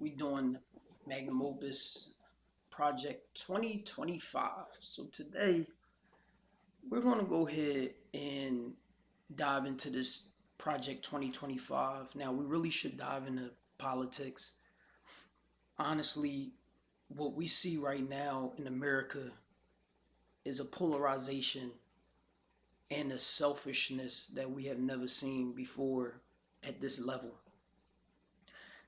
We doing Magnum Opus Project 2025. So today we're gonna go ahead and dive into this Project 2025. Now we really should dive into politics. Honestly, what we see right now in America is a polarization and a selfishness that we have never seen before at this level.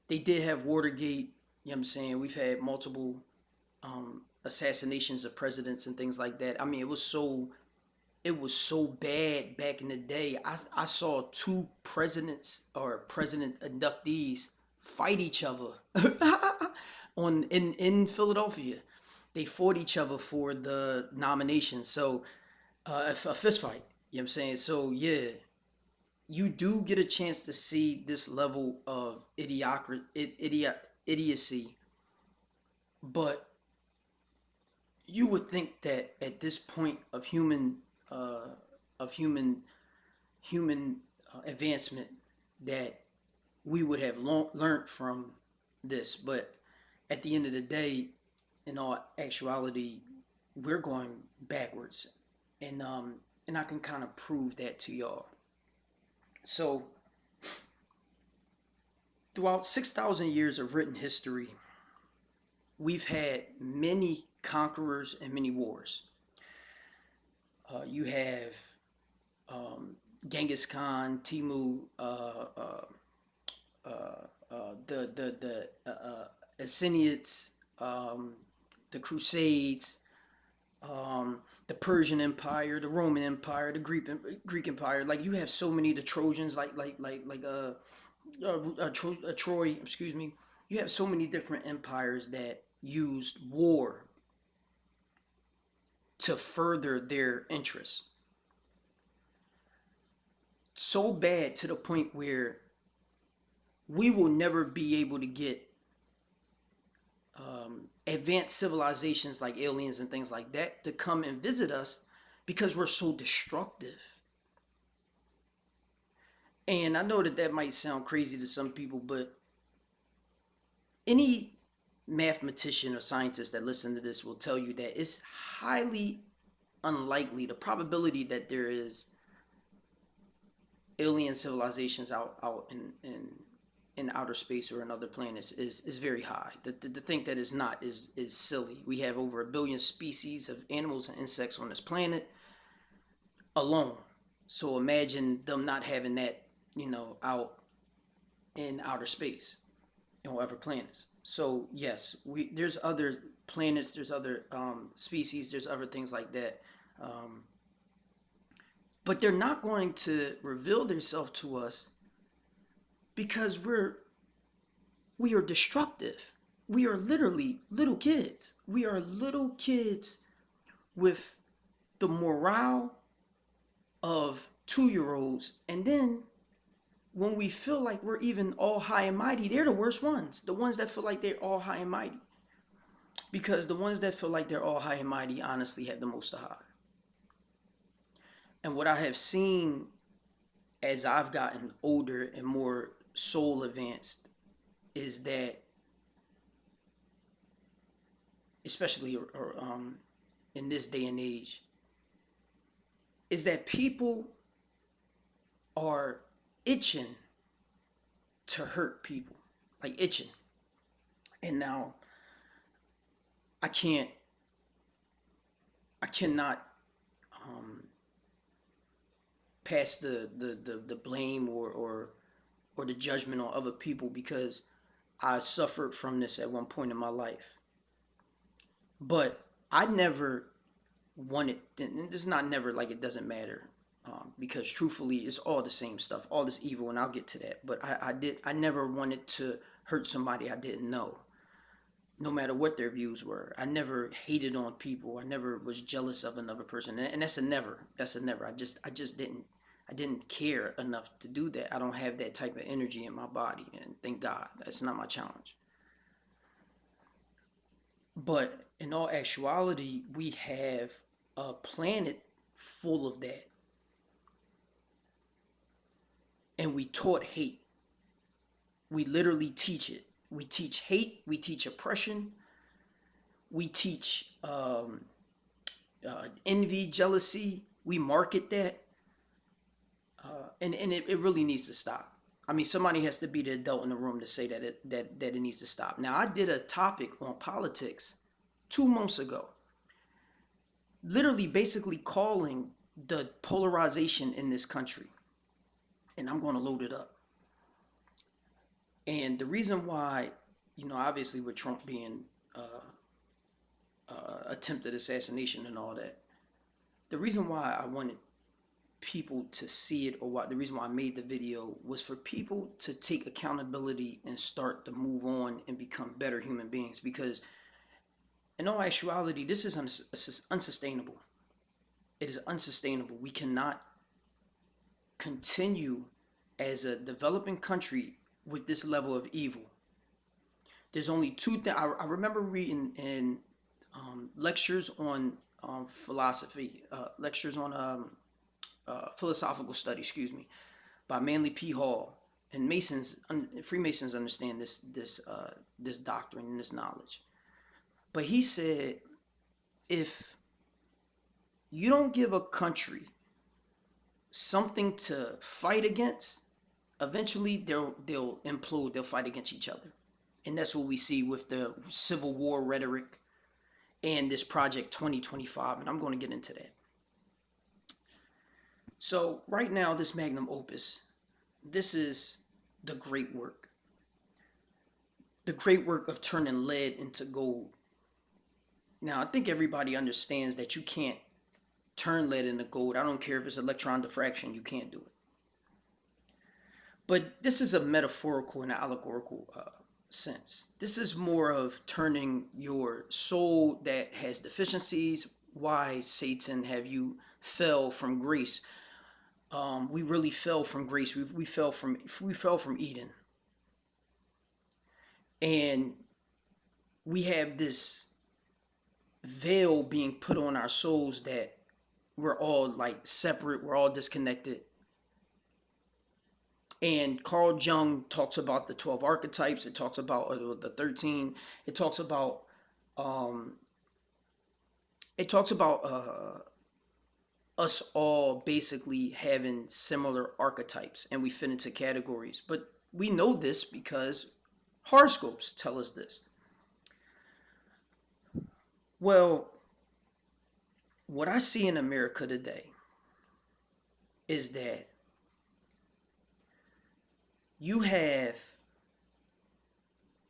They did have Watergate, you know what I'm saying? We've had multiple assassinations of presidents and things like that. I mean, it was so bad back in the day. I saw two presidents or president inductees fight each other in Philadelphia. They fought each other for the nomination. So a fist fight. You know what I'm saying? So yeah, you do get a chance to see this level of idiocy, but you would think that at this point of uh, of human advancement that we would have learned from this, but at the end of the day, in all actuality, we're going backwards, and I can kind of prove that to y'all. So throughout 6,000 years of written history, we've had many conquerors and many wars. You have Genghis Khan, Timu, the Assiniates, the Crusades, the Persian Empire, the Roman Empire, the Greek Empire. Like you have so many, the Trojans, Troy. Excuse me. You have so many different empires that used war to further their interests. So bad to the point where we will never be able to get advanced civilizations like aliens and things like that to come and visit us because we're so destructive. And I know that that might sound crazy to some people, but any mathematician or scientist that listen to this will tell you that it's highly unlikely, the probability that there is alien civilizations out in outer space or in other planets is very high. To think that it's not is silly. We have over 1 billion species of animals and insects on this planet alone. So imagine them not having that, out in outer space and whatever planets. So yes, we there's other planets, there's other species, there's other things like that. Um, but they're not going to reveal themselves to us because we are destructive. We are literally little kids. We are little kids with the morale of 2 year olds. And then when we feel like we're even all high and mighty, they're the worst ones. The ones that feel like they're all high and mighty. Because the ones that feel like they're all high and mighty honestly have the most to hide. And what I have seen as I've gotten older and more soul advanced is that, especially in this day and age, is that people are itching to hurt people, like itching. And now I can't, I cannot um, pass the blame or the judgment on other people because I suffered from this at one point in my life. But I never wanted, and this is not never like it doesn't matter, because truthfully, it's all the same stuff, all this evil, and I'll get to that. But I never wanted to hurt somebody I didn't know, no matter what their views were. I never hated on people. I never was jealous of another person, and that's a never. That's a never. I just didn't. I didn't care enough to do that. I don't have that type of energy in my body, and thank God, that's not my challenge. But in all actuality, we have a planet full of that, and we taught hate. We literally teach it. We teach hate. We teach oppression. We teach envy, jealousy. We market that, and it really needs to stop. I mean, somebody has to be the adult in the room to say that it needs to stop. Now, I did a topic on politics 2 months ago, literally basically calling the polarization in this country, and I'm going to load it up. And the reason why, obviously with Trump being attempted assassination and all that, the reason why I wanted people to see it, or the reason why I made the video, was for people to take accountability and start to move on and become better human beings. Because in all actuality, this is unsustainable. It is unsustainable. We cannot continue as a developing country with this level of evil. There's only two things. I remember reading in lectures on philosophy, lectures on philosophical study, by Manly P. Hall. And Freemasons understand this doctrine and this knowledge. But he said, if you don't give a country something to fight against, eventually they'll implode. They'll fight against each other. And that's what we see with the Civil War rhetoric and this Project 2025. And I'm going to get into that. So right now, this magnum opus, this is the great work. The great work of turning lead into gold. Now, I think everybody understands that you can't turn lead into gold. I don't care if it's electron diffraction, you can't do it. But this is a metaphorical and allegorical sense. This is more of turning your soul that has deficiencies. Why, Satan, have you fell from grace? We really fell from grace. We fell from Eden. And we have this veil being put on our souls that we're all like separate, we're all disconnected. And Carl Jung talks about the 12 archetypes. It talks about the 13. It talks about us all basically having similar archetypes, and we fit into categories. But we know this because horoscopes tell us this. Well, what I see in America today is that you have,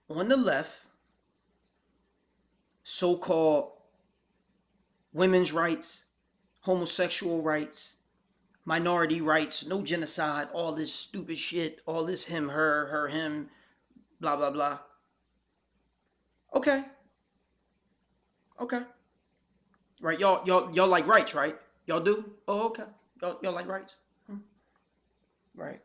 on the left, so-called women's rights, homosexual rights, minority rights, no genocide, all this stupid shit, all this him, her, him, blah, blah, blah. Okay. Right, y'all like rights, right? Y'all do? Oh, okay. Y'all like rights? Right.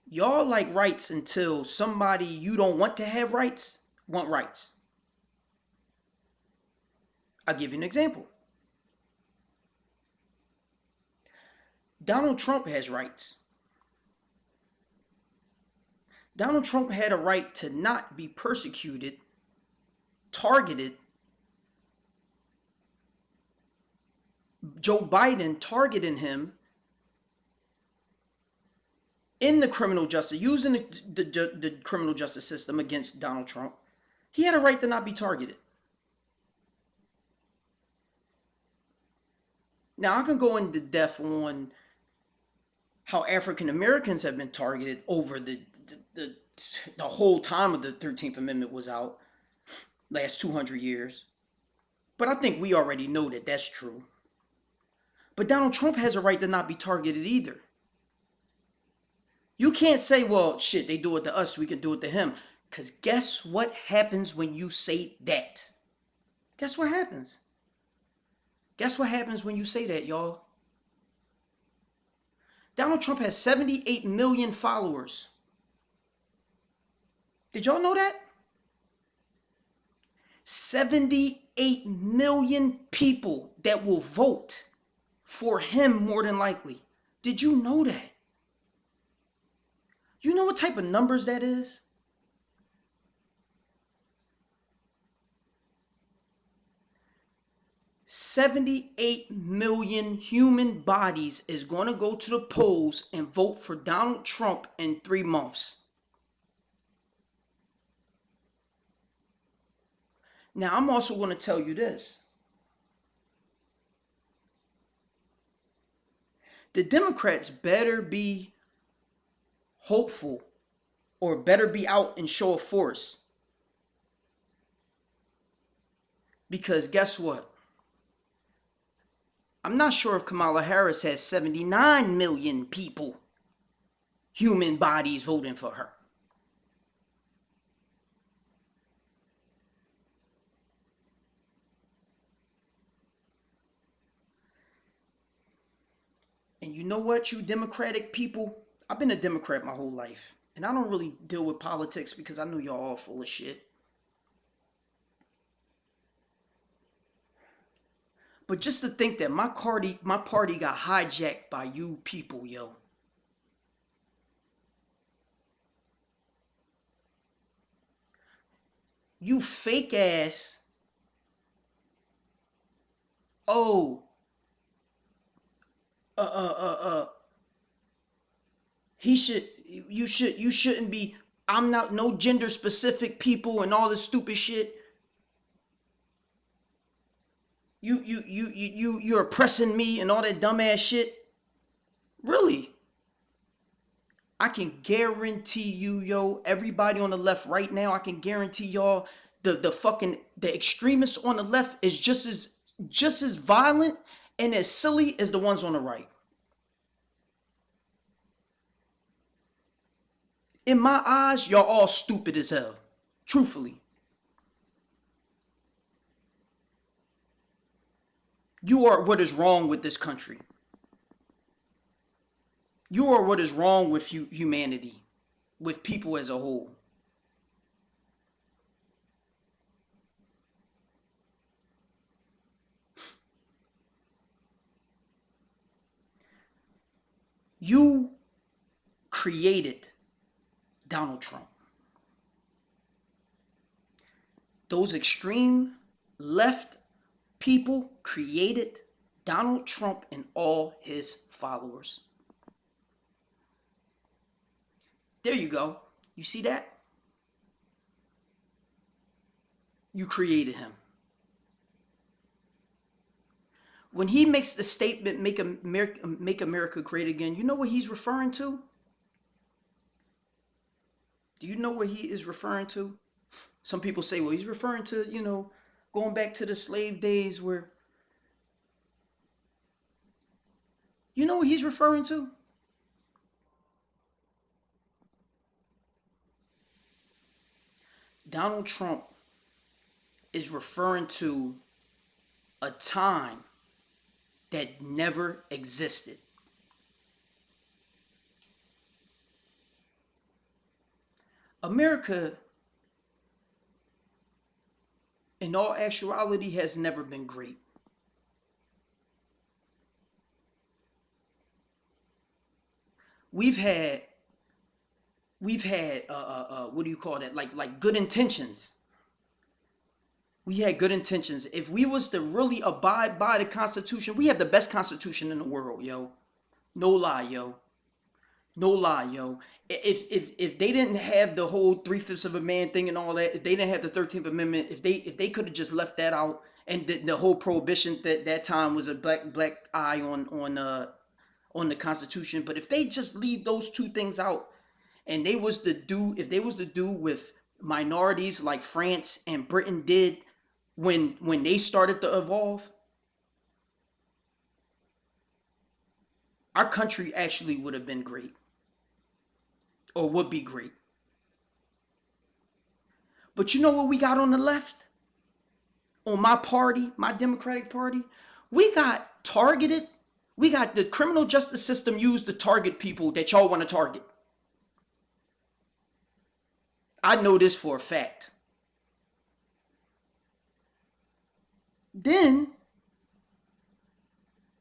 Y'all like rights until somebody you don't want to have rights want rights. I'll give you an example. Donald Trump has rights. Donald Trump had a right to not be persecuted, targeted. Joe Biden targeting him in the criminal justice, using the criminal justice system against Donald Trump. He had a right to not be targeted. Now, I can go into depth on how African Americans have been targeted over the whole time of the 13th Amendment was out, last 200 years. But I think we already know that that's true. But Donald Trump has a right to not be targeted either. You can't say, well, shit, they do it to us, we can do it to him. Because guess what happens when you say that? Guess what happens? Guess what happens when you say that, y'all? Donald Trump has 78 million followers. Did y'all know that? 78 million people that will vote for him more than likely. Did you know that? You know what type of numbers that is? 78 million human bodies is going to go to the polls and vote for Donald Trump in 3 months. Now, I'm also going to tell you this. The Democrats better be hopeful or better be out in show of force. Because guess what? I'm not sure if Kamala Harris has 79 million people, human bodies voting for her. And you know what, you Democratic people? I've been a Democrat my whole life. And I don't really deal with politics because I know y'all all full of shit. But just to think that my party got hijacked by you people, yo. You fake ass. Oh. You shouldn't be, I'm not no gender specific people and all this stupid shit. You're oppressing me and all that dumbass shit. Really? I can guarantee you, yo, everybody on the left right now, I can guarantee y'all the extremists on the left is just as violent and as silly as the ones on the right. In my eyes, y'all all stupid as hell. Truthfully. You are what is wrong with this country. You are what is wrong with humanity, with people as a whole. You created Donald Trump. Those extreme left people created Donald Trump and all his followers. There you go. You see that? You created him. When he makes the statement, make America great again, you know what he's referring to? Do you know what he is referring to? Some people say, well, he's referring to, going back to the slave days where... You know what he's referring to? Donald Trump is referring to a time that never existed. America, in all actuality, has never been great. We've had what do you call that? Like good intentions. We had good intentions. If we was to really abide by the Constitution, we have the best Constitution in the world, yo. No lie, yo. No lie, yo. If they didn't have the whole 3/5 of a man thing and all that, if they didn't have the 13th Amendment, if they could have just left that out, and the whole prohibition that time was a black eye on the Constitution. But if they just leave those two things out, and if they was to do with minorities like France and Britain did when they started to evolve, our country actually would have been great, or would be great. But you know what we got on the left? On my party, my Democratic Party, we got targeted. We got the criminal justice system used to target people that y'all want to target. I know this for a fact. Then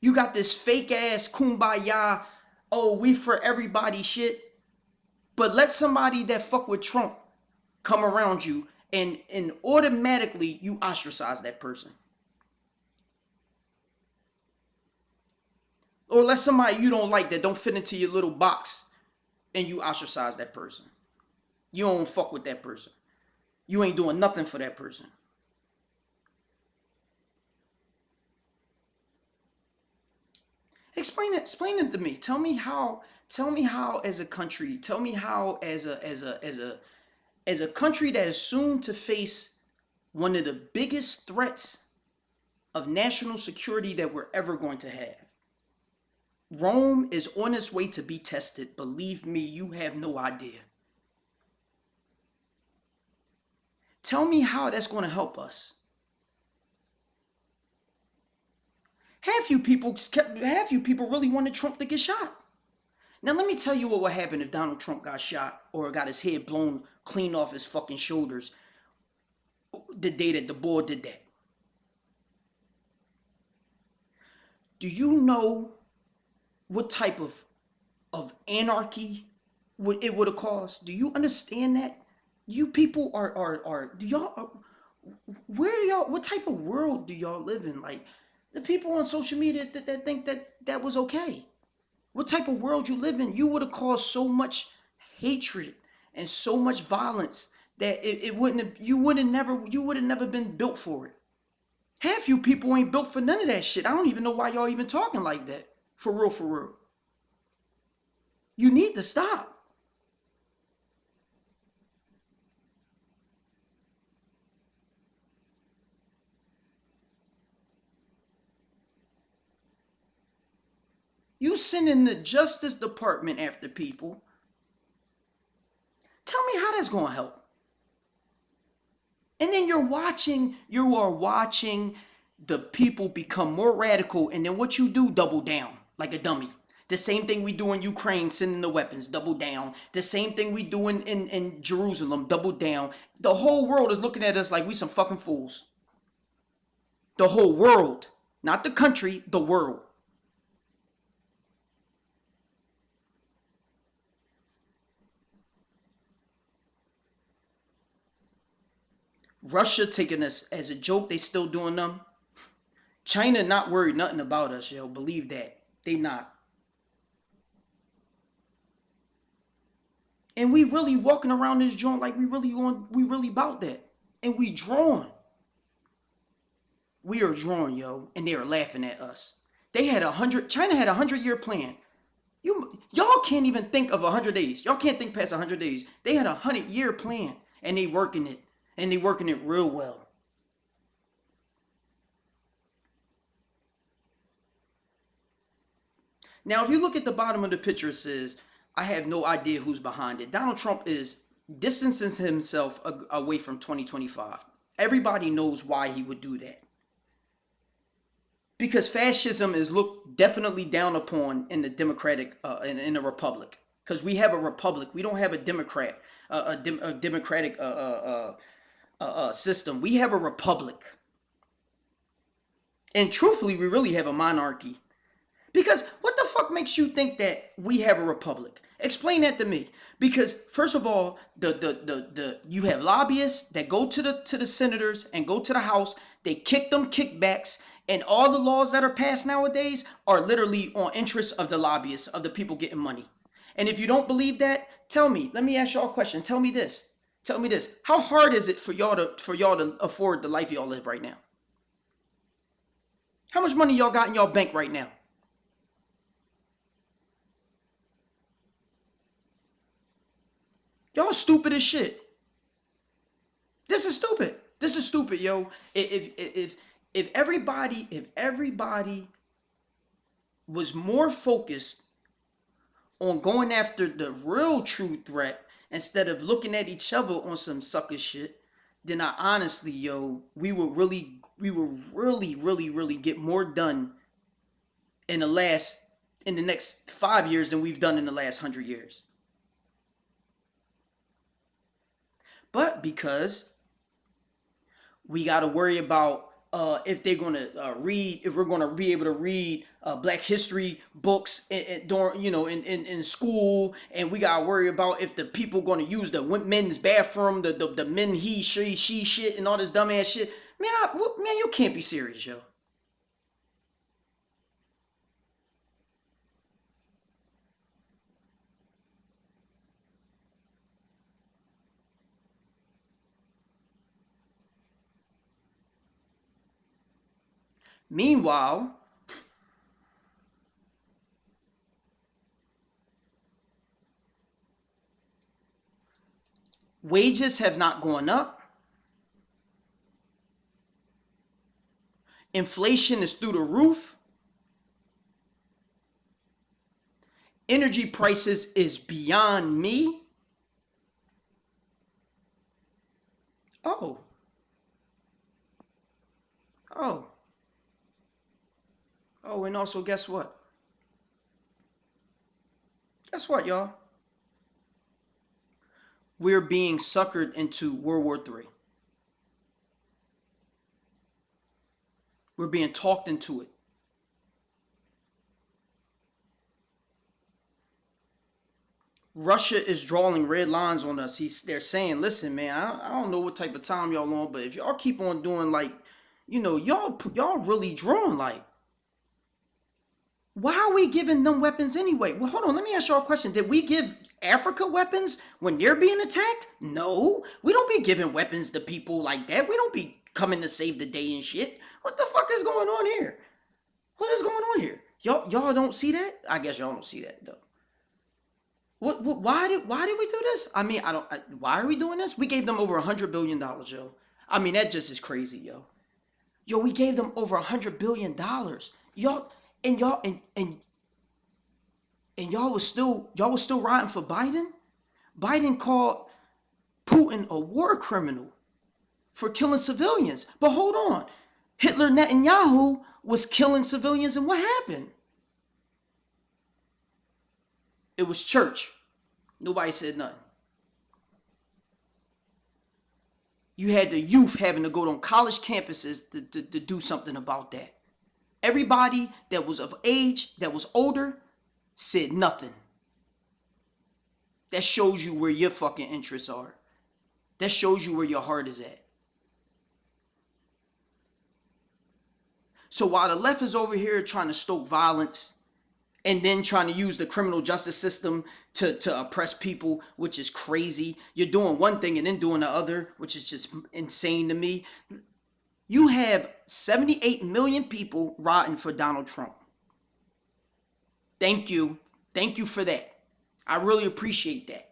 you got this fake ass kumbaya, oh, we for everybody shit. But let somebody that fuck with Trump come around you and automatically you ostracize that person. or let somebody you don't like that don't fit into your little box, and you ostracize that person. You don't fuck with that person. You ain't doing nothing for that person. Explain it to me. Tell me how as a country, tell me how as a country that is soon to face one of the biggest threats of national security that we're ever going to have. Rome is on its way to be tested. Believe me, you have no idea. Tell me how that's going to help us. Half you people really wanted Trump to get shot. Now let me tell you what would happen if Donald Trump got shot or got his head blown clean off his fucking shoulders the day that the boy did that. Do you know what type of anarchy it would have caused? Do you understand that? You people do y'all, where do y'all, what type of world do y'all live in? Like, the people on social media that think that was okay. What type of world you live in? You would have caused so much hatred and so much violence that it wouldn't have, you would have never been built for it. Half you people ain't built for none of that shit. I don't even know why y'all even talking like that. For real, for real. You need to stop. You sending the Justice Department after people. Tell me how that's going to help. And then you are watching the people become more radical, and then what you do, double down like a dummy. The same thing we do in Ukraine, sending the weapons, double down. The same thing we do in Jerusalem, double down. The whole world is looking at us like we some fucking fools. The whole world. Not the country, the world. Russia taking us as a joke, they still doing them. China not worried nothing about us, yo. Believe that. They not. And we really walking around this joint like we really about that. And we drawn. We are drawn, yo. And they are laughing at us. China had 100-year plan. Y'all can't even think of 100 days. Y'all can't think past 100 days. They had 100-year plan. And they working it. And they working it real well. Now, if you look at the bottom of the picture, it says, I have no idea who's behind it. Donald Trump is distancing himself away from 2025. Everybody knows why he would do that. Because fascism is looked definitely down upon in the Democratic, in a republic. Because we have a republic. We don't have a Democratic system. We have a republic. And truthfully, we really have a monarchy. Because what the fuck makes you think that we have a republic? Explain that to me. Because first of all, you have lobbyists that go to the senators and go to the House. They kick them kickbacks, and all the laws that are passed nowadays are literally on interests of the lobbyists, of the people getting money. And if you don't believe that, tell me. Let me ask y'all a question. Tell me this. How hard is it for y'all to afford the life y'all live right now? How much money y'all got in y'all bank right now? Y'all stupid as shit. This is stupid, yo. If everybody was more focused on going after the real true threat instead of looking at each other on some sucker shit, then I honestly, yo, we would really get more done in the next 5 years than we've done in the last 100 years. But because we got to worry about if they're going to if we're going to be able to read Black history books in school, and we got to worry about if the people going to use the men's bathroom, the men, he, she shit, and all this dumbass shit. Man, you can't be serious, yo. Meanwhile, wages have not gone up. Inflation is through the roof. Energy prices is beyond me. Oh. Oh. Oh, and also guess what? Guess what, y'all? We're being suckered into World War III. We're being talked into it. Russia is drawing red lines on us. They're saying, listen, man, I don't know what type of time y'all on, but if y'all keep on doing like, y'all really drawing like, why are we giving them weapons anyway? Well, hold on, let me ask y'all a question. Did we give Africa weapons when they're being attacked? No, we don't be giving weapons to people like that. We don't be coming to save the day and shit. What the fuck is going on here? What is going on here? Y'all don't see that? I guess y'all don't see that though. Why did we do this? I mean, why are we doing this? We gave them over $100 billion, yo. I mean, that just is crazy, yo. Yo, we gave them over $100 billion. Y'all y'all was still riding for Biden? Biden called Putin a war criminal for killing civilians. But hold on. Hitler Netanyahu was killing civilians, and what happened? It was church. Nobody said nothing. You had the youth having to go on college campuses to do something about that. Everybody that was of age, that was older, said nothing. That shows you where your fucking interests are. That shows you where your heart is at. So while the left is over here trying to stoke violence and then trying to use the criminal justice system to oppress people, which is crazy. You're doing one thing and then doing the other, which is just insane to me. You have 78 million people rotting for Donald Trump. Thank you. Thank you for that. I really appreciate that.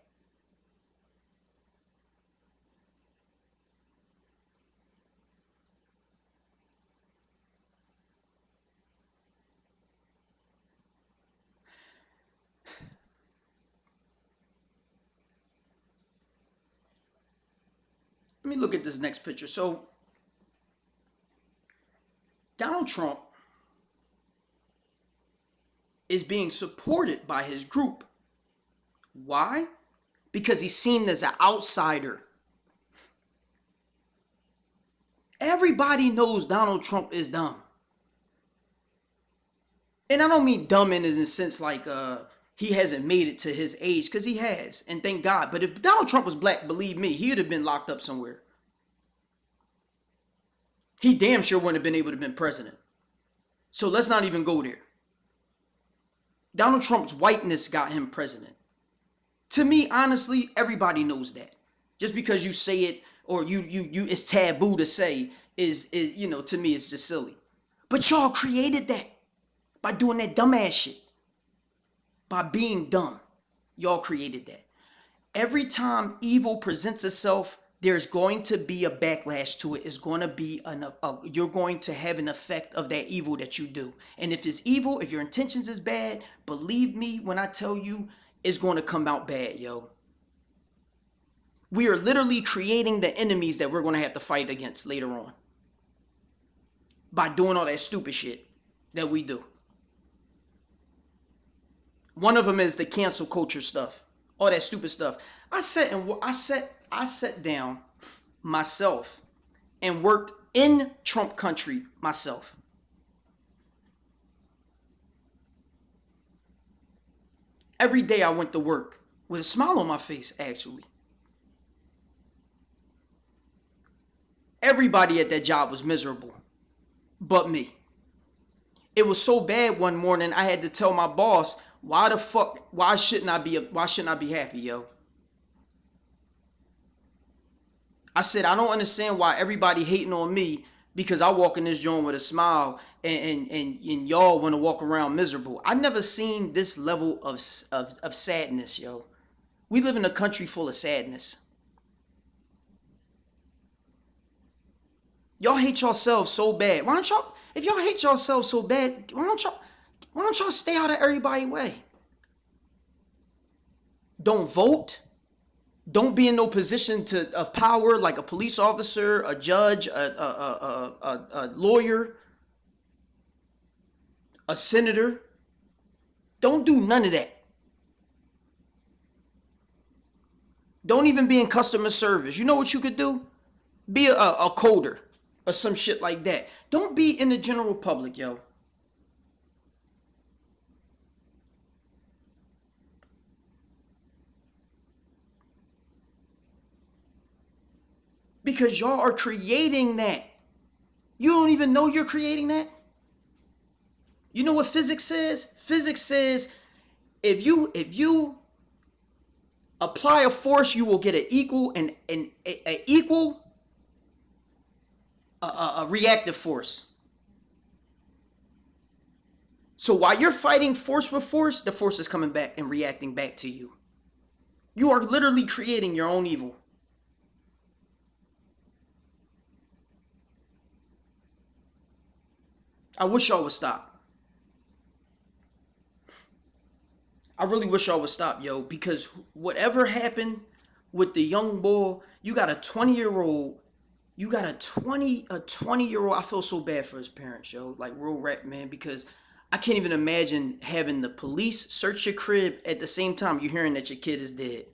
Let me look at this next picture. So, Donald Trump is being supported by his group. Why? Because he's seen as an outsider. Everybody knows Donald Trump is dumb. And I don't mean dumb in the sense like he hasn't made it to his age, because he has, and thank God. But if Donald Trump was black, believe me, he would have been locked up somewhere. He damn sure wouldn't have been able to have been president. So let's not even go there. Donald Trump's whiteness got him president. To me, honestly, everybody knows that. Just because you say it or you it's taboo to say is to me it's just silly. But y'all created that by doing that dumbass shit. By being dumb. Y'all created that. Every time evil presents itself, there's going to be a backlash to it. It's going to be you're going to have an effect of that evil that you do. And if it's evil, if your intentions is bad, believe me when I tell you, it's going to come out bad, yo. We are literally creating the enemies that we're going to have to fight against later on. By doing all that stupid shit that we do. One of them is the cancel culture stuff. All that stupid stuff. I sat down myself and worked in Trump country myself. Every day I went to work with a smile on my face, actually. Everybody at that job was miserable, but me. It was so bad one morning I had to tell my boss, why shouldn't I be happy, yo? I said, I don't understand why everybody hating on me, because I walk in this joint with a smile, and y'all want to walk around miserable. I never seen this level of sadness, yo. We live in a country full of sadness. Y'all hate yourselves so bad. Why don't y'all, if y'all hate yourselves so bad, why don't y'all stay out of everybody's way? Don't vote. Don't be in no position of power like a police officer, a judge, a lawyer, a senator. Don't do none of that. Don't even be in customer service. You know what you could do? Be a coder or some shit like that. Don't be in the general public, yo. Because y'all are creating that. You don't even know you're creating that. You know what physics says? Physics says if you apply a force, you will get an equal and an a equal a reactive force. So while you're fighting force with force, the force is coming back and reacting back to you. You are literally creating your own evil. I wish y'all would stop. I really wish y'all would stop, yo, because whatever happened with the young boy, you got a 20-year-old, you got a 20-year-old. I feel so bad for his parents, yo, like real rap, man, because I can't even imagine having the police search your crib at the same time you're hearing that your kid is dead.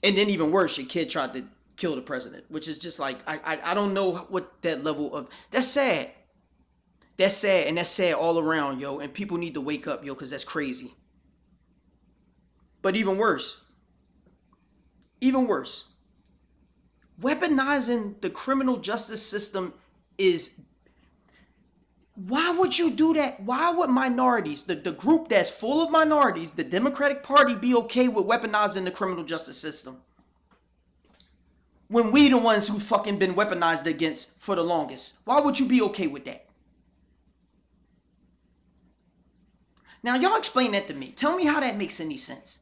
And then even worse, your kid tried to kill the president, which is just like, I don't know what that level of, that's sad. That's sad, and that's sad all around, yo. And people need to wake up, yo, because that's crazy. But even worse, weaponizing the criminal justice system is, why would you do that? Why would minorities, the group that's full of minorities, the Democratic Party, be okay with weaponizing the criminal justice system? When we the ones who fucking been weaponized against for the longest. Why would you be okay with that? Now, y'all explain that to me. Tell me how that makes any sense.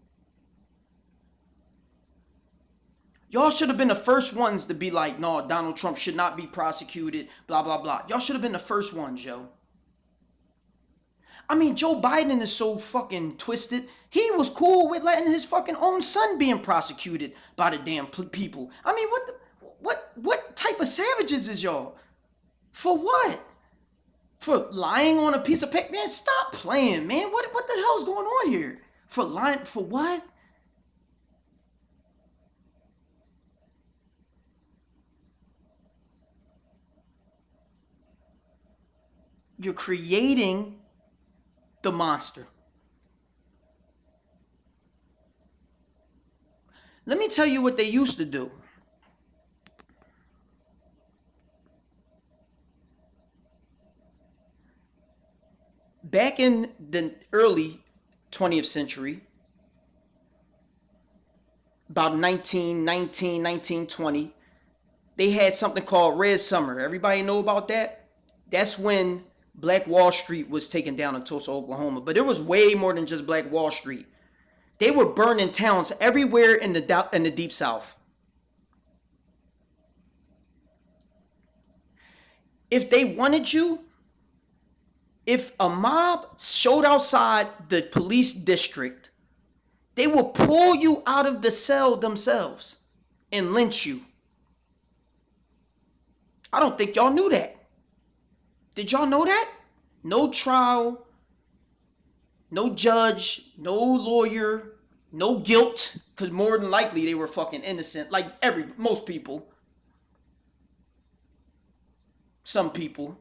Y'all should have been the first ones to be like, no, Donald Trump should not be prosecuted, blah, blah, blah. Y'all should have been the first ones, yo. I mean, Joe Biden is so fucking twisted. He was cool with letting his fucking own son being prosecuted by the damn people. I mean, what type of savages is y'all? For what? For lying on a piece of paper? Man, stop playing, man. What the hell's going on here? For lying, for what? You're creating the monster. Let me tell you what they used to do. Back in the early 20th century, about 1919, 1920, they had something called Red Summer. Everybody know about that? That's when Black Wall Street was taken down in Tulsa, Oklahoma. But it was way more than just Black Wall Street. They were burning towns everywhere in the Deep South. If they wanted you, if a mob showed outside the police district, they will pull you out of the cell themselves and lynch you. I don't think y'all knew that. Did y'all know that? No trial, no judge, no lawyer, no guilt, because more than likely they were fucking innocent, like most people. Some people.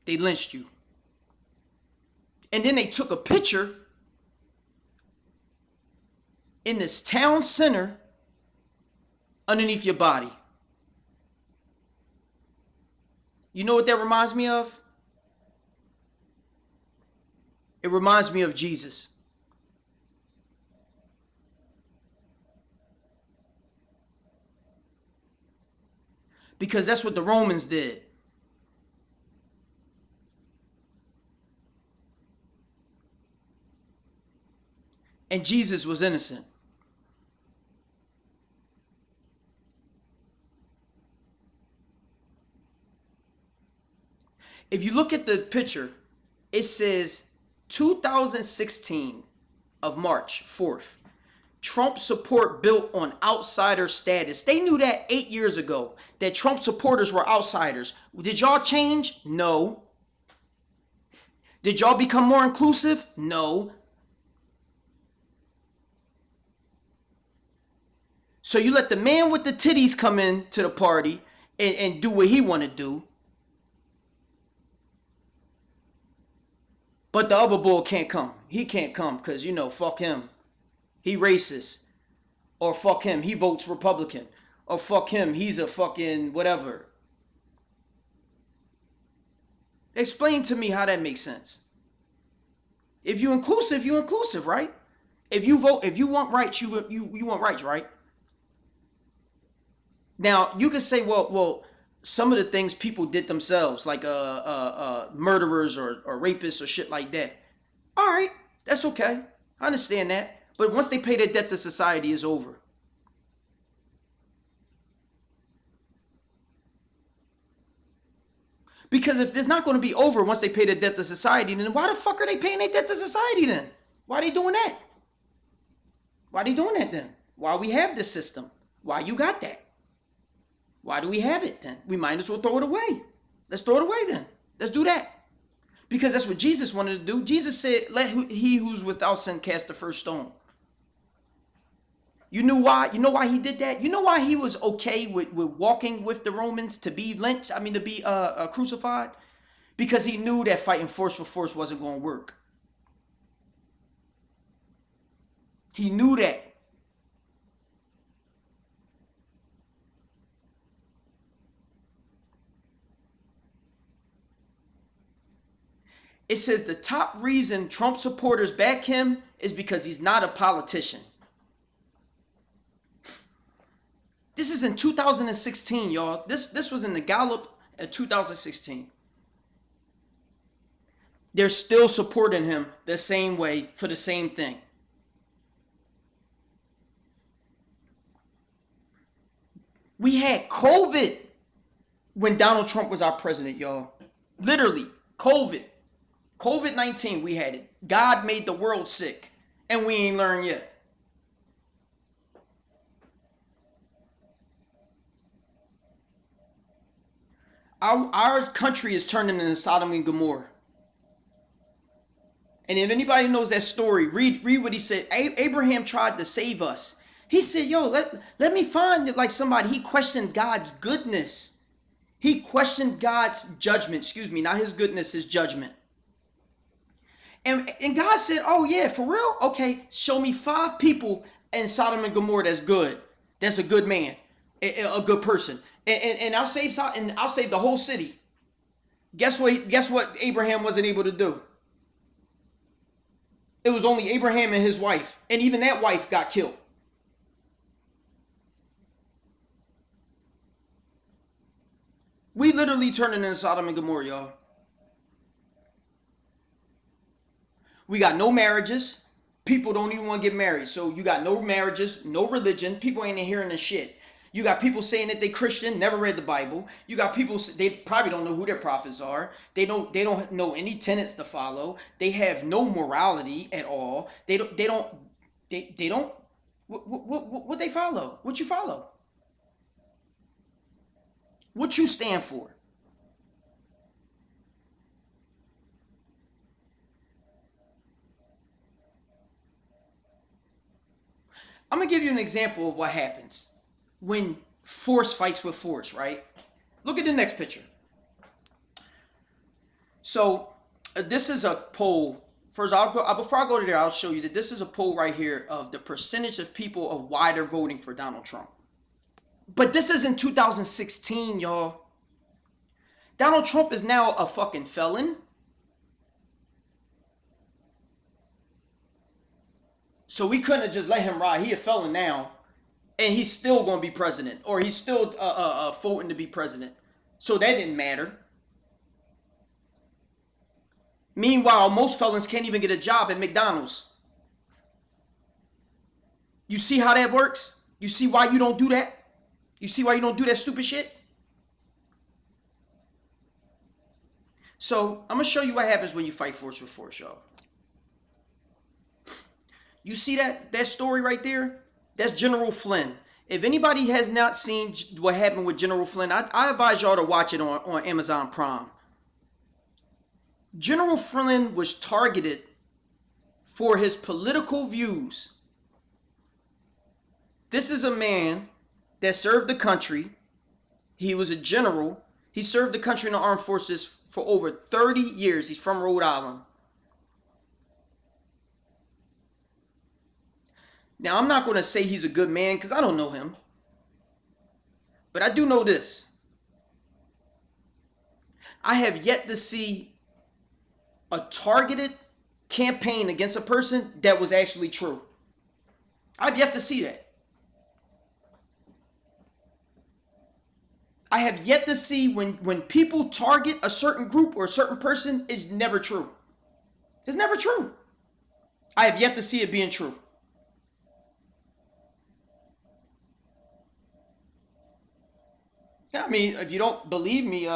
They lynched you. And then they took a picture in this town center underneath your body. You know what that reminds me of? It reminds me of Jesus. because that's what the Romans did. And Jesus was innocent. If you look at the picture, it says 2016 of March 4th. Trump support built on outsider status. They knew that 8 years ago, that Trump supporters were outsiders. Did y'all change? No. Did y'all become more inclusive? No. So you let the man with the titties come in to the party and do what he want to do. But the other bull can't come. He can't come because, fuck him. He racist. Or fuck him, he votes Republican. Or fuck him, he's a fucking whatever. Explain to me how that makes sense. If you inclusive, right? If you want rights, you want rights, right? Now, you can say, well, some of the things people did themselves, like murderers or rapists or shit like that. All right, that's okay. I understand that. But once they pay their debt to society, it's over. Because if there's not going to be over once they pay their debt to society, then why the fuck are they paying their debt to society then? Why are they doing that? Why are they doing that then? Why we have this system? Why you got that? Why do we have it then? We might as well throw it away. Let's throw it away then. Let's do that. Because that's what Jesus wanted to do. Jesus said, let he who's without sin cast the first stone. You knew why? You know why he did that? You know why he was okay with walking with the Romans to be lynched? To be crucified? Because he knew that fighting force for force wasn't going to work. He knew that. It says the top reason Trump supporters back him is because he's not a politician. This is in 2016, y'all. This was in the Gallup in 2016. They're still supporting him the same way for the same thing. We had COVID when Donald Trump was our president, y'all. Literally, COVID. COVID-19, we had it. God made the world sick, and we ain't learned yet. Our country is turning into Sodom and Gomorrah. And if anybody knows that story, read what he said. Abraham tried to save us. He said, yo, let me find like somebody. He questioned God's goodness. He questioned God's judgment. Excuse me, not his goodness, his judgment. And God said, oh yeah, for real? Okay, show me 5 people in Sodom and Gomorrah that's good. That's a good man, a good person. And I'll save the whole city. Guess what Abraham wasn't able to do? It was only Abraham and his wife. And even that wife got killed. We literally turning into Sodom and Gomorrah, y'all. We got no marriages. People don't even want to get married. So you got no marriages, no religion. People ain't hearing this shit. You got people saying that they Christian, never read the Bible. You got people, they probably don't know who their prophets are. They don't know any tenets to follow. They have no morality at all. They don't what they follow? What you follow? What you stand for? I'm going to give you an example of what happens when force fights with force, right? Look at the next picture. So this is a poll. First, before I go to there, I'll show you that this is a poll right here of the percentage of people of why they're voting for Donald Trump. But this is in 2016, y'all. Donald Trump is now a fucking felon. So we couldn't have just let him ride. He a felon now. and he's still going to be president, or he's still voting to be president. So that didn't matter. Meanwhile, most felons can't even get a job at McDonald's. You see how that works? You see why you don't do that? You see why you don't do that stupid shit? So I'm going to show you what happens when you fight force with force, y'all. You see that story right there? That's General Flynn. If anybody has not seen what happened with General Flynn, I advise y'all to watch it on Amazon Prime. General Flynn was targeted for his political views. This is a man that served the country. He was a general. He served the country in the armed forces for over 30 years. He's from Rhode Island. Now, I'm not going to say he's a good man because I don't know him. But I do know this. I have yet to see a targeted campaign against a person that was actually true. I've yet to see that. I have yet to see when people target a certain group or a certain person is never true. It's never true. I have yet to see it being true. Yeah, I mean, if you don't believe me,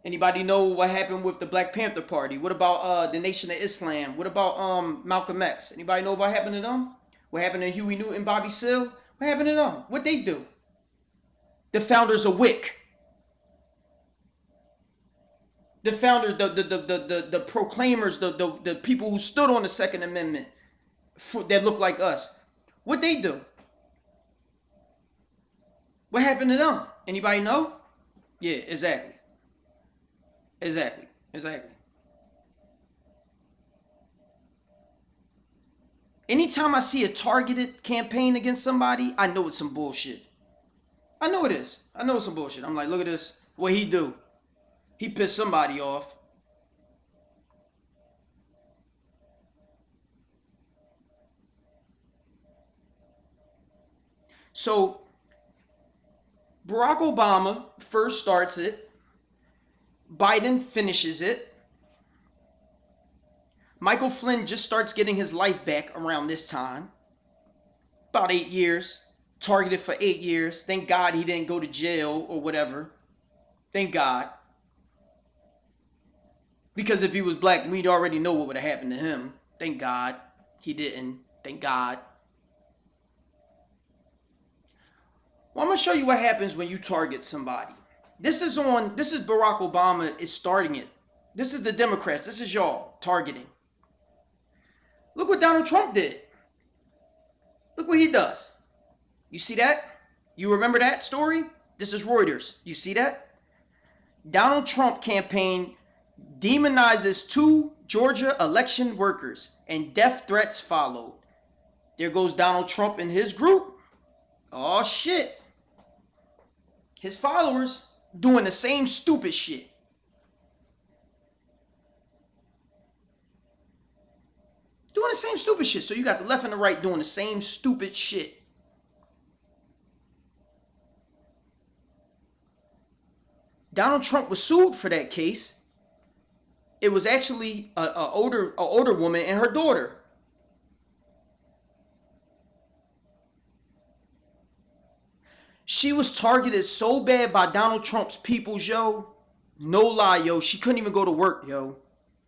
anybody know what happened with the Black Panther Party? What about the Nation of Islam? What about Malcolm X? Anybody know what happened to them? What happened to Huey Newton, Bobby Seale? What happened to them? What'd they do? The founders of WIC. The founders, the proclaimers, the people who stood on the Second Amendment that look like us. What'd they do? What happened to them? Anybody know? Yeah, exactly. Exactly. Anytime I see a targeted campaign against somebody, I know it's some bullshit. I know it is. I know it's some bullshit. I'm like, look at this. What he do? He pissed somebody off. So, Barack Obama first starts it. Biden finishes it. Michael Flynn just starts getting his life back around this time. About 8 years. Targeted for 8 years. Thank God he didn't go to jail or whatever. Thank God. Because if he was black, we'd already know what would have happened to him. Thank God he didn't. Thank God. Well, I'm going to show you what happens when you target somebody. This is Barack Obama is starting it. This is the Democrats. This is y'all targeting. Look what Donald Trump did. Look what he does. You see that? You remember that story? This is Reuters. You see that? Donald Trump campaign demonizes 2 Georgia election workers and death threats followed. There goes Donald Trump and his group. Oh shit. His followers doing the same stupid shit. Doing the same stupid shit. So you got the left and the right doing the same stupid shit. Donald Trump was sued for that case. It was actually a older woman and her daughter. She was targeted so bad by Donald Trump's peoples, yo. No lie, yo. She couldn't even go to work, yo.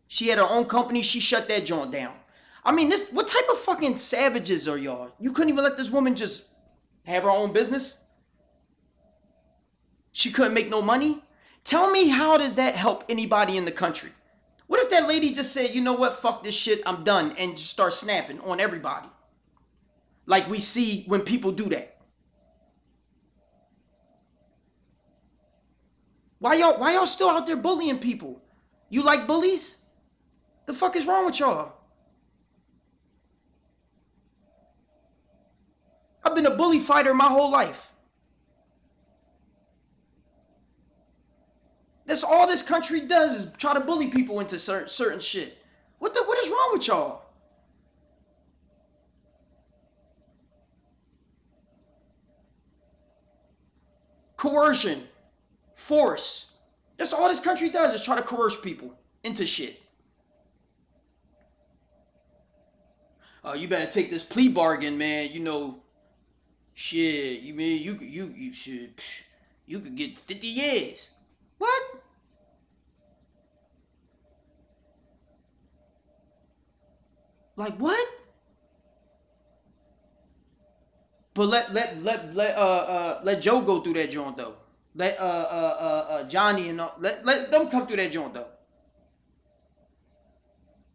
She had her own company. She shut that joint down. I mean, what type of fucking savages are y'all? You couldn't even let this woman just have her own business? She couldn't make no money? Tell me, how does that help anybody in the country? What if that lady just said, you know what, fuck this shit, I'm done, and just start snapping on everybody? Like we see when people do that. Why y'all still out there bullying people? You like bullies? The fuck is wrong with y'all? I've been a bully fighter my whole life. That's all this country does is try to bully people into certain shit. What is wrong with y'all? coercion, force. That's all this country does is try to coerce people into shit. You better take this plea bargain, man. You know, shit. You mean you should you could get 50 years. What? Like what? But let Joe go through that joint though. Let Johnny and let them come through that joint though.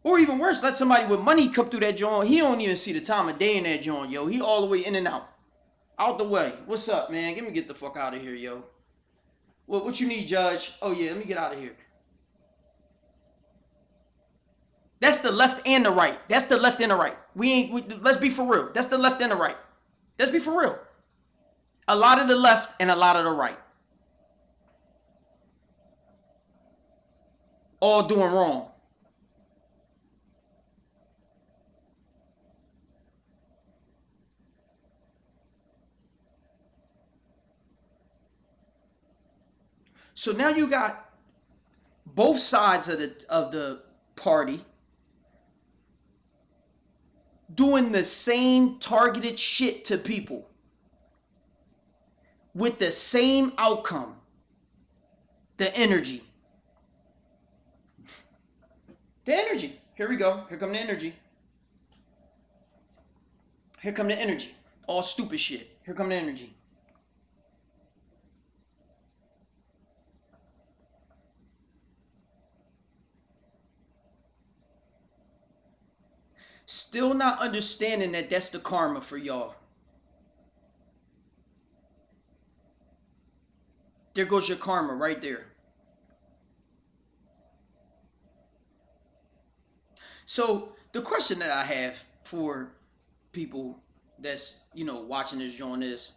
Or even worse, let somebody with money come through that joint. He don't even see the time of day in that joint, yo. He all the way in and out. Out the way. What's up, man? Get me get the fuck out of here, yo. What you need, Judge? Oh yeah, let me get out of here. That's the left and the right. That's the left and the right. Let's be for real. That's the left and the right. Let's be for real. A lot of the left and a lot of the right. All doing wrong. So now you got both sides of the party doing the same targeted shit to people with the same outcome. The energy. The energy. Here we go. Here come the energy. Here come the energy. All stupid shit. Here come the energy. Still not understanding that that's the karma for y'all. There goes your karma right there. So the question that I have for people that's, watching this joint is,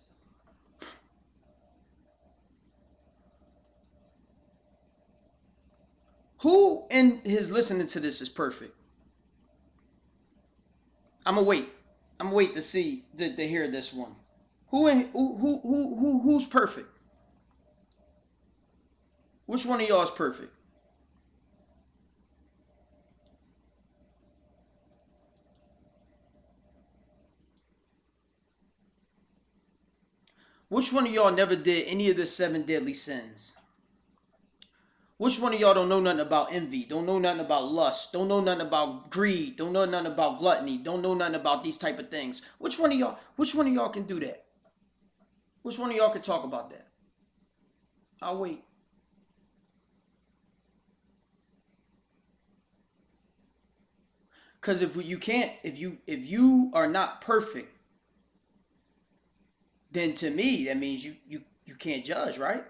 who in his listening to this is perfect? I'm gonna wait. I'm gonna wait to see to hear this one. Who's perfect? Which one of y'all is perfect? Which one of y'all never did any of the 7 deadly sins? Which one of y'all don't know nothing about envy? Don't know nothing about lust? Don't know nothing about greed? Don't know nothing about gluttony? Don't know nothing about these type of things? Which one of y'all can do that? Which one of y'all can talk about that? I'll wait. Cause if you are not perfect, then to me that means you can't judge, right?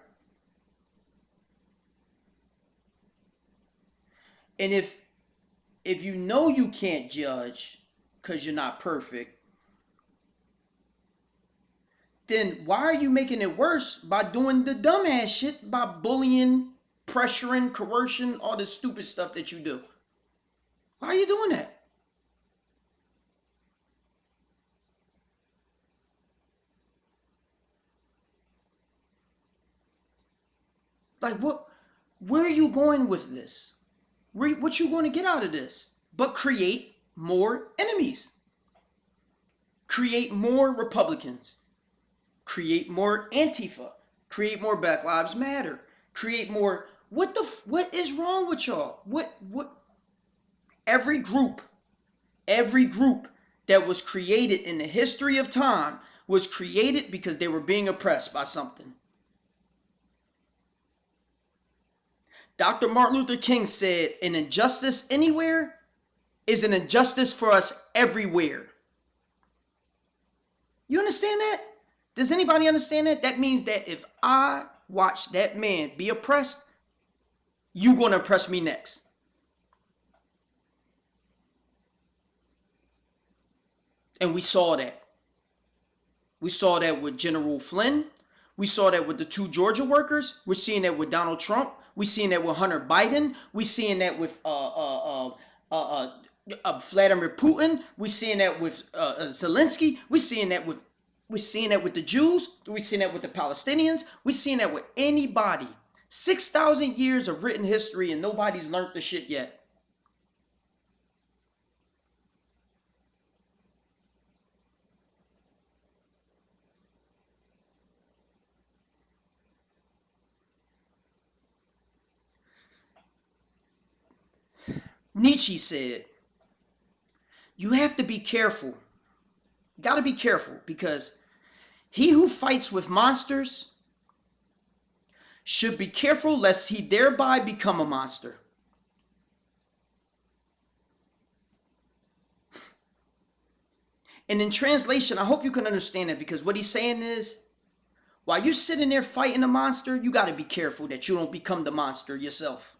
And if you know you can't judge because you're not perfect, then why are you making it worse by doing the dumbass shit, by bullying, pressuring, coercion, all this stupid stuff that you do? Why are you doing that? Like where are you going with this? What you going to get out of this? But create more enemies. Create more Republicans. Create more Antifa. Create more Black Lives Matter. Create more. What is wrong with y'all? What? Every group that was created in the history of time was created because they were being oppressed by something. Dr. Martin Luther King said, an injustice anywhere is an injustice for us everywhere. You understand that? Does anybody understand that? That means that if I watch that man be oppressed, you're going to oppress me next. And we saw that. We saw that with General Flynn. We saw that with the 2 Georgia workers. We're seeing that with Donald Trump. We're seeing that with Hunter Biden. We're seeing that with Vladimir Putin. We're seeing that with Zelensky. We're We're seeing that with the Jews. We're seeing that with the Palestinians. We're seeing that with anybody. 6,000 years of written history and nobody's learned the shit yet. Nietzsche said, you have to be careful. You got to be careful because he who fights with monsters should be careful lest he thereby become a monster. And in translation, I hope you can understand that, because what he's saying is, while you're sitting there fighting a monster, you got to be careful that you don't become the monster yourself.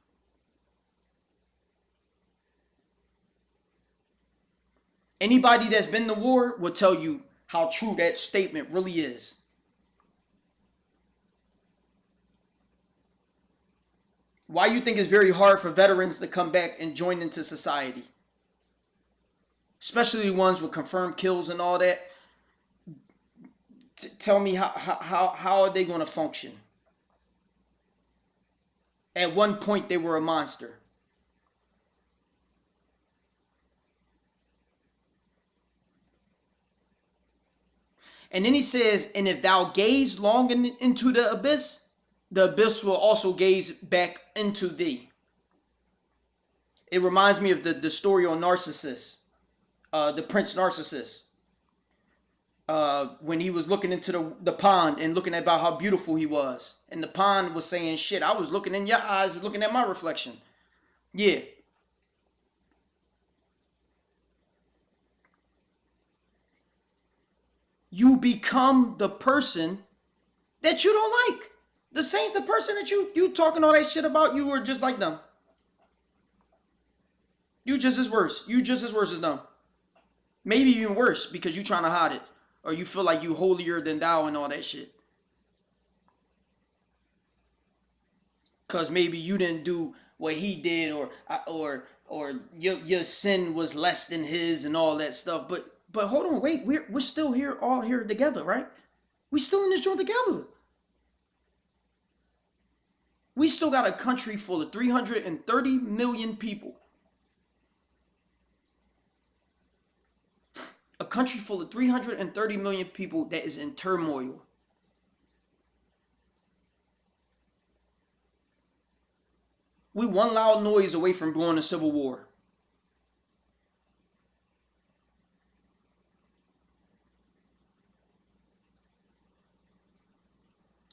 Anybody that's been to war will tell you how true that statement really is. Why you think it's very hard for veterans to come back and join into society? Especially the ones with confirmed kills and all that. Tell me how are they going to function? At one point they were a monster. And then he says, and if thou gaze long into the abyss will also gaze back into thee. It reminds me of the story on Narcissus, the Prince Narcissus. When he was looking into the pond and looking about how beautiful he was. And the pond was saying, shit, I was looking in your eyes, looking at my reflection. Yeah. You become the person that you don't like. The person that you talking all that shit about, you were just like them. You just as worse. You just as worse as them. Maybe even worse because you trying to hide it. Or you feel like you holier than thou and all that shit. Because maybe you didn't do what he did, or your sin was less than his and all that stuff. But hold on, wait, we're still here, all here together, right? We still in this joint together. We still got a country full of 330 million people. A country full of 330 million people that is in turmoil. We one loud noise away from going to civil war.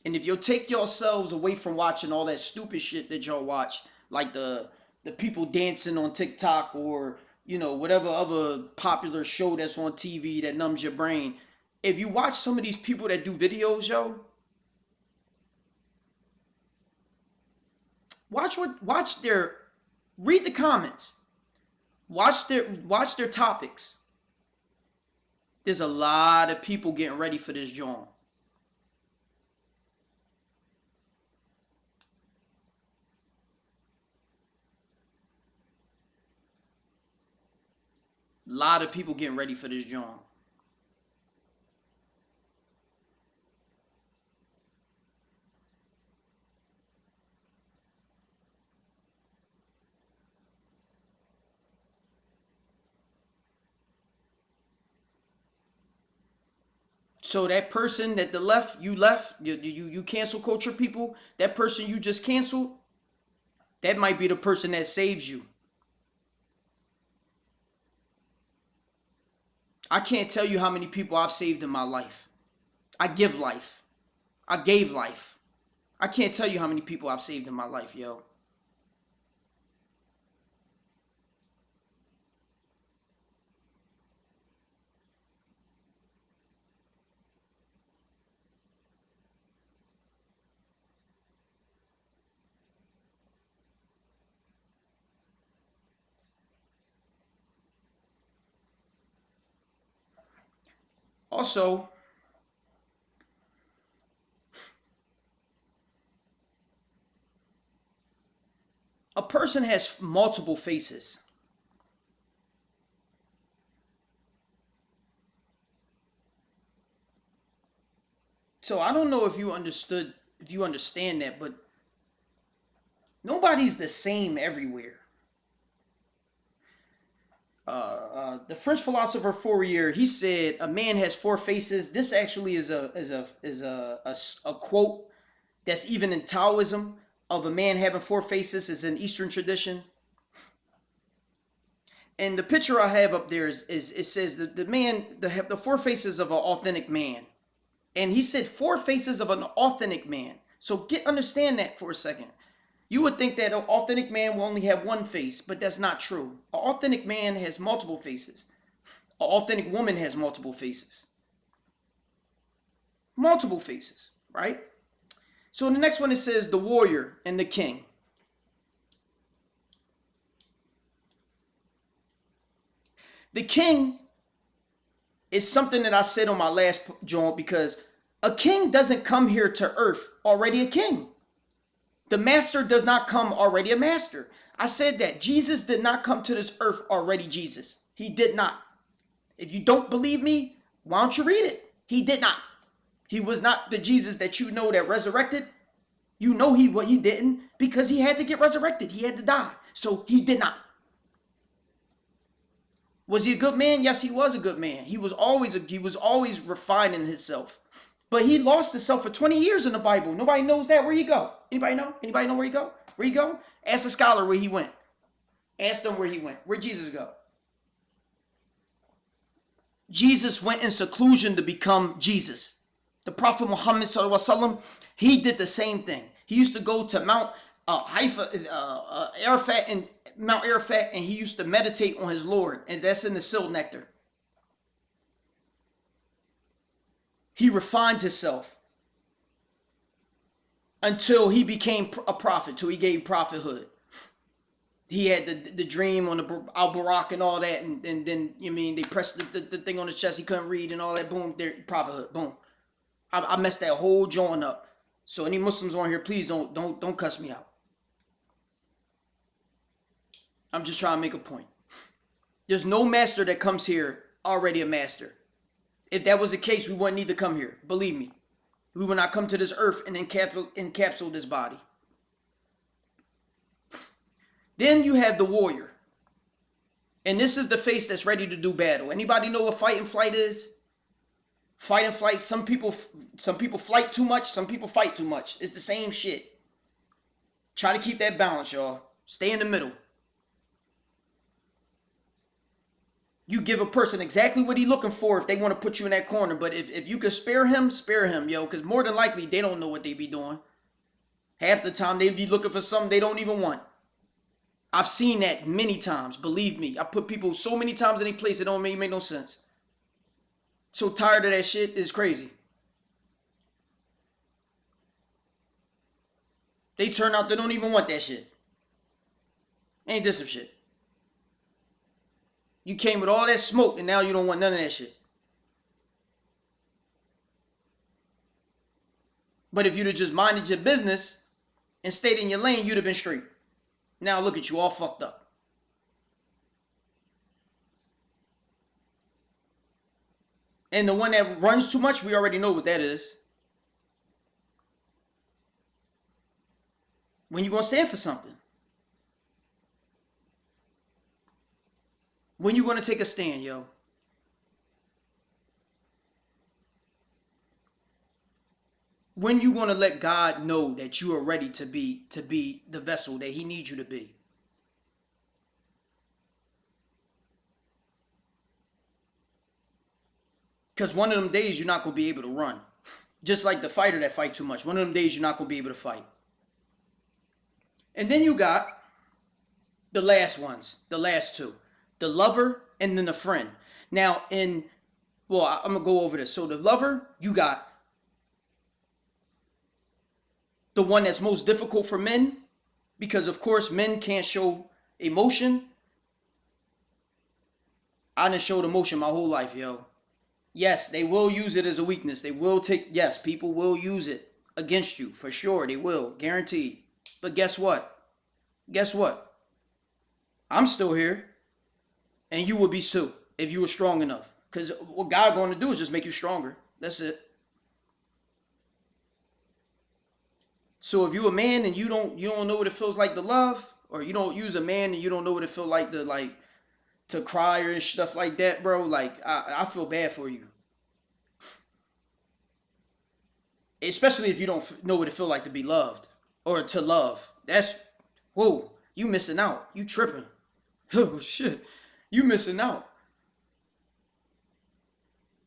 And if you'll take yourselves away from watching all that stupid shit that y'all watch, like the people dancing on TikTok, or whatever other popular show that's on TV that numbs your brain. If you watch some of these people that do videos, yo, read the comments. Watch their topics. There's a lot of people getting ready for this joint. A lot of people getting ready for this joint. So that person that you cancel culture people, that person you just canceled, that might be the person that saves you. I can't tell you how many people I've saved in my life. I give life. I gave life. I can't tell you how many people I've saved in my life, yo. Also, a person has multiple faces. So I don't know if you understand that, but nobody's the same everywhere. The French philosopher Fourier, he said a man has four faces. This actually is a quote that's even in Taoism of a man having four faces is an Eastern tradition. And the picture I have up there is it says the man the four faces of an authentic man, and he said four faces of an authentic man. So understand that for a second. You would think that an authentic man will only have one face, but that's not true. An authentic man has multiple faces. An authentic woman has multiple faces. Multiple faces, right? So in the next one it says the warrior and the king. The king is something that I said on my last joint because a king doesn't come here to earth already a king. The master does not come already a master. I said that. Jesus did not come to this earth already Jesus. He did not. If you don't believe me, why don't you read it? He did not. He was not the Jesus that you know that resurrected. You know he didn't because he had to get resurrected. He had to die. So he did not. Was he a good man? Yes, he was a good man. He was always refining himself. But he lost himself for 20 years in the Bible. Nobody knows that. Where he go? Anybody know? Anybody know where he go? Where he go? Ask a scholar where he went. Ask them where he went. Where'd Jesus go? Jesus went in seclusion to become Jesus. The Prophet Muhammad sallallahu alaihi wasallam, he did the same thing. He used to go to Mount Arafat and Mount Arafat, and he used to meditate on his Lord, and that's in the Sil Nectar. He refined himself until he became a prophet, till he gave prophethood. He had the dream on the Al-Barak and all that, and then, you mean, they pressed the thing on his chest, he couldn't read and all that, boom, there, prophethood, boom. I messed that whole joint up. So any Muslims on here, please don't cuss me out. I'm just trying to make a point. There's no master that comes here already a master. If that was the case, we wouldn't need to come here. Believe me. We would not come to this earth and encapsulate this body. Then you have the warrior. And this is the face that's ready to do battle. Anybody know what fight and flight is? Fight and flight. Some people flight too much. Some people fight too much. It's the same shit. Try to keep that balance, y'all. Stay in the middle. You give a person exactly what he's looking for if they want to put you in that corner. But if you could spare him, yo. Because more than likely, they don't know what they be doing. Half the time, they be looking for something they don't even want. I've seen that many times. Believe me. I put people so many times in a place it don't make no sense. So tired of that shit. It's crazy. They turn out they don't even want that shit. Ain't this some shit? You came with all that smoke and now you don't want none of that shit. But if you'd have just minded your business and stayed in your lane, you'd have been straight. Now look at you, all fucked up. And the one that runs too much, we already know what that is. When you gonna stand for something? When you gonna take a stand, yo? When you gonna let God know that you are ready to be the vessel that He needs you to be? Because one of them days you're not gonna be able to run. Just like the fighter that fight too much. One of them days you're not gonna be able to fight. And then you got the last ones, the last two. The lover and then the friend. Now, I'm going to go over this. So the lover, you got the one that's most difficult for men. Because, of course, men can't show emotion. I done showed emotion my whole life, yo. Yes, they will use it as a weakness. Yes, people will use it against you. For sure, they will. Guaranteed. But guess what? I'm still here. And you would be too, if you were strong enough. Because what God going to do is just make you stronger. That's it. So if you a man and you don't know what it feels like to love, or you don't use a man and you don't know what it feel like to cry or stuff like that, bro, like I feel bad for you. Especially if you don't know what it feel like to be loved or to love. That's whoa, you missing out. You tripping. Oh shit, you missing out.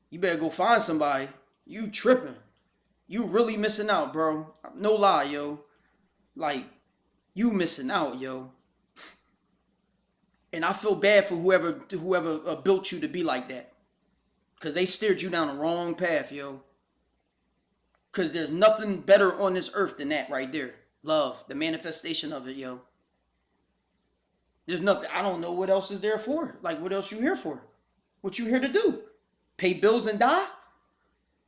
You better go find somebody. You tripping. You really missing out, bro. No lie, yo. Like you missing out, yo. And I feel bad for whoever built you to be like that, cause they steered you down the wrong path, yo. Cause there's nothing better on this earth than that right there. Love, the manifestation of it, yo. There's nothing. I don't know what else is there for. Like, what else you here for? What you here to do? Pay bills and die?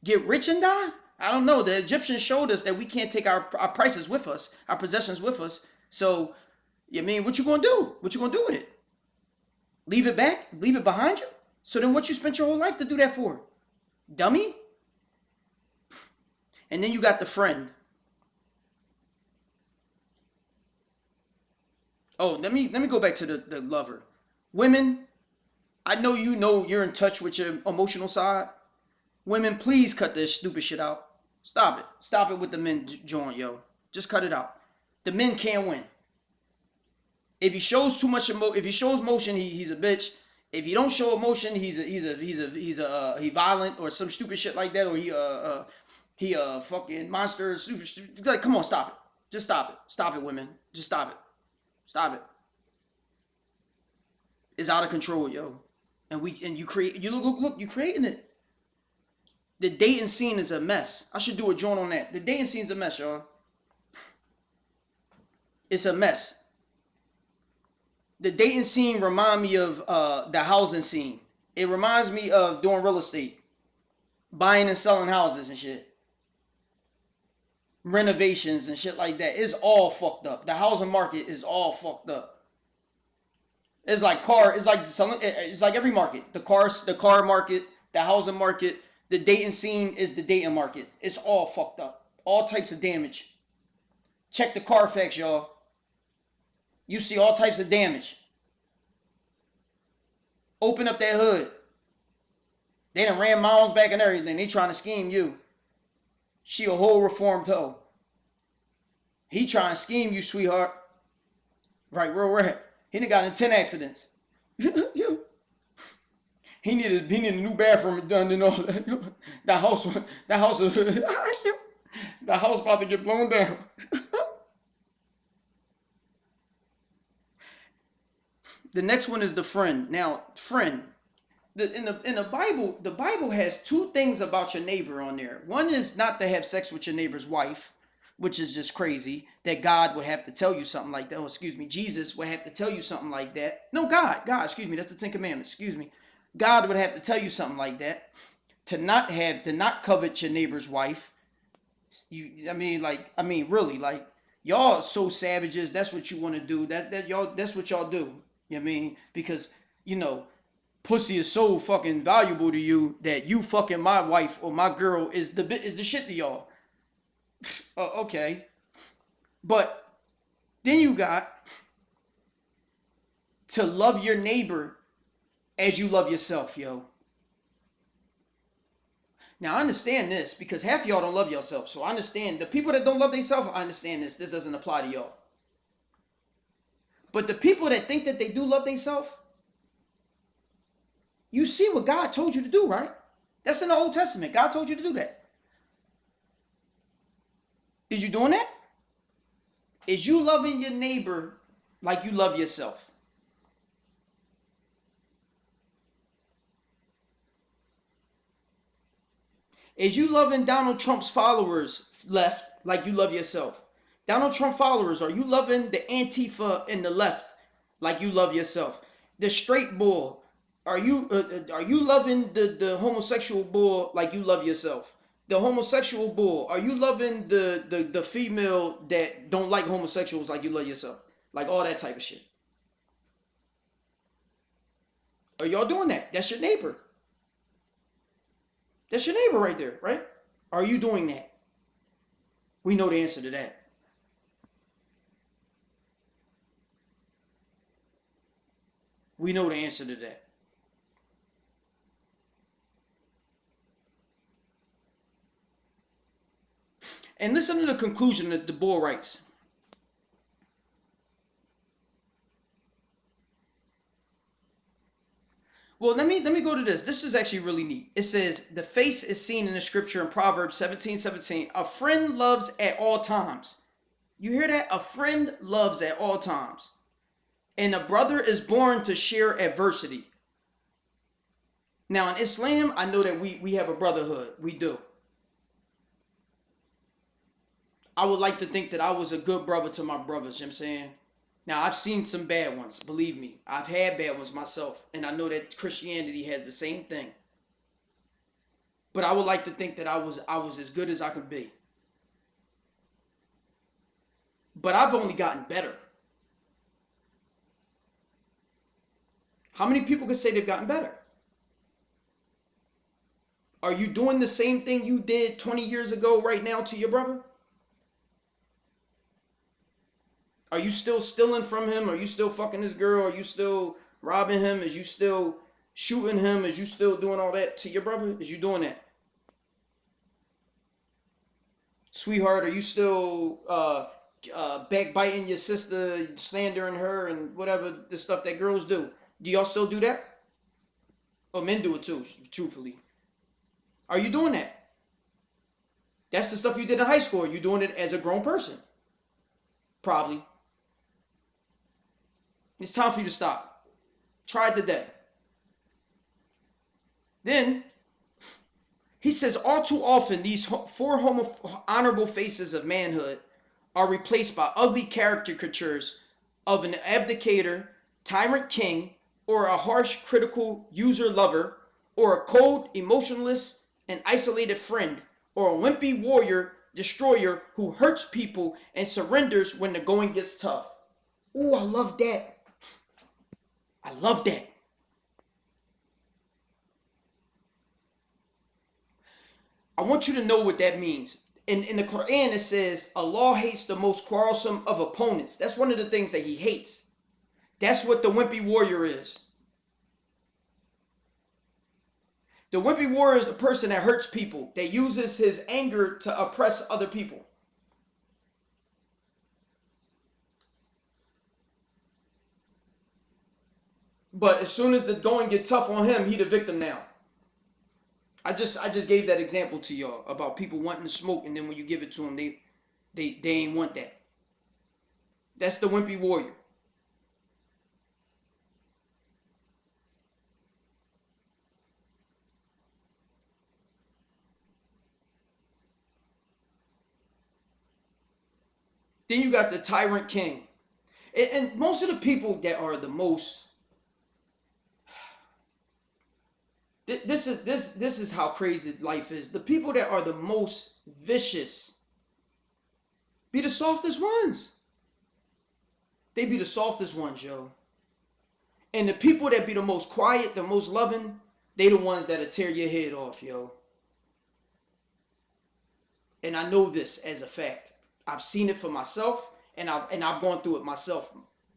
Get rich and die? I don't know. The Egyptians showed us that we can't take our prices with us, our possessions with us. So, I mean, what you gonna do? What you gonna do with it? Leave it back? Leave it behind you? So then what you spent your whole life to do that for? Dummy? And then you got the friend. Oh, let me go back to the lover. Women, I know you're in touch with your emotional side. Women, please cut this stupid shit out. Stop it. Stop it with the men joint, yo. Just cut it out. The men can't win. If he shows too much if he shows motion, he's a bitch. If he don't show emotion, he violent or some stupid shit like that, or he fucking monster, stupid. Like, come on, stop it. Just stop it. Stop it, women. Just stop it. Stop it. It's out of control, yo. And you look, you creating it. The dating scene is a mess. I should do a joint on that. The dating scene is a mess, y'all. It's a mess. The dating scene remind me of the housing scene. It reminds me of doing real estate. Buying and selling houses and shit. Renovations and shit like that. It's all fucked up. The housing market is all fucked up. It's like every market. The car market, the housing market, the dating scene is the dating market. It's all fucked up. All types of damage. Check the Carfax, y'all. You see all types of damage. Open up that hood. They done ran miles back and everything. They trying to scheme you. She a whole reformed hoe. He trying to scheme you, sweetheart. Right, where we're at. He done got in 10 accidents. He needed a new bathroom done and all that. The house the house about to get blown down. The next one is the friend. Now, friend. In the Bible has two things about your neighbor on there. One is not to have sex with your neighbor's wife, which is just crazy. That God would have to tell you something like that. Oh, excuse me, Jesus would have to tell you something like that. No, God, excuse me, that's the Ten Commandments. Excuse me, God would have to tell you something like that. To not covet your neighbor's wife. Really, like y'all are so savages. That's what you want to do. That's what y'all do. You know what I mean? Because pussy is so fucking valuable to you that you fucking my wife or my girl is the shit to y'all. Okay. But then you got to love your neighbor as you love yourself, yo. Now I understand this because half of y'all don't love yourself. So I understand the people that don't love themselves, I understand this. This doesn't apply to y'all. But the people that think that they do love themselves, you see what God told you to do, right? That's in the Old Testament. God told you to do that. Is you doing that? Is you loving your neighbor like you love yourself? Is you loving Donald Trump's followers left like you love yourself? Donald Trump followers, are you loving the Antifa in the left like you love yourself? The straight bull, are you loving the homosexual bull like you love yourself? The homosexual bull, are you loving the female that don't like homosexuals like you love yourself? Like all that type of shit. Are y'all doing that? That's your neighbor. That's your neighbor right there, right? Are you doing that? We know the answer to that. We know the answer to that. And listen to the conclusion that the bull writes. Well, let me go to this. This is actually really neat. It says the face is seen in the scripture in Proverbs 17:17. A friend loves at all times. You hear that? A friend loves at all times. And a brother is born to share adversity. Now in Islam, I know that we have a brotherhood. We do. I would like to think that I was a good brother to my brothers, you know what I'm saying? Now, I've seen some bad ones, believe me. I've had bad ones myself, and I know that Christianity has the same thing. But I would like to think that I was as good as I could be. But I've only gotten better. How many people can say they've gotten better? Are you doing the same thing you did 20 years ago right now to your brother? Are you still stealing from him? Are you still fucking this girl? Are you still robbing him? Is you still shooting him? Is you still doing all that to your brother? Is you doing that? Sweetheart, are you still backbiting your sister, slandering her, and whatever the stuff that girls do? Do y'all still do that? Or men do it too, truthfully. Are you doing that? That's the stuff you did in high school. Are you doing it as a grown person? Probably. It's time for you to stop. Try it today. Then he says, all too often these four honorable faces of manhood are replaced by ugly caricatures of an abdicator, tyrant king, or a harsh, critical user lover, or a cold, emotionless, and isolated friend, or a wimpy warrior destroyer who hurts people and surrenders when the going gets tough. Ooh, I love that. I love that. I want you to know what that means. In the Quran, it says, Allah hates the most quarrelsome of opponents. That's one of the things that he hates. That's what the wimpy warrior is. The wimpy warrior is the person that hurts people, that uses his anger to oppress other people. But as soon as the going get tough on him, he the victim now. I just gave that example to y'all about people wanting to smoke, and then when you give it to them, they ain't want that. That's the wimpy warrior. Then you got the tyrant king. And most of the people that are the most this is how crazy life is. The people that are the most vicious be the softest ones. They be the softest ones, yo. And the people that be the most quiet, the most loving, they the ones that'll tear your head off, yo. And I know this as a fact. I've seen it for myself, and I've gone through it myself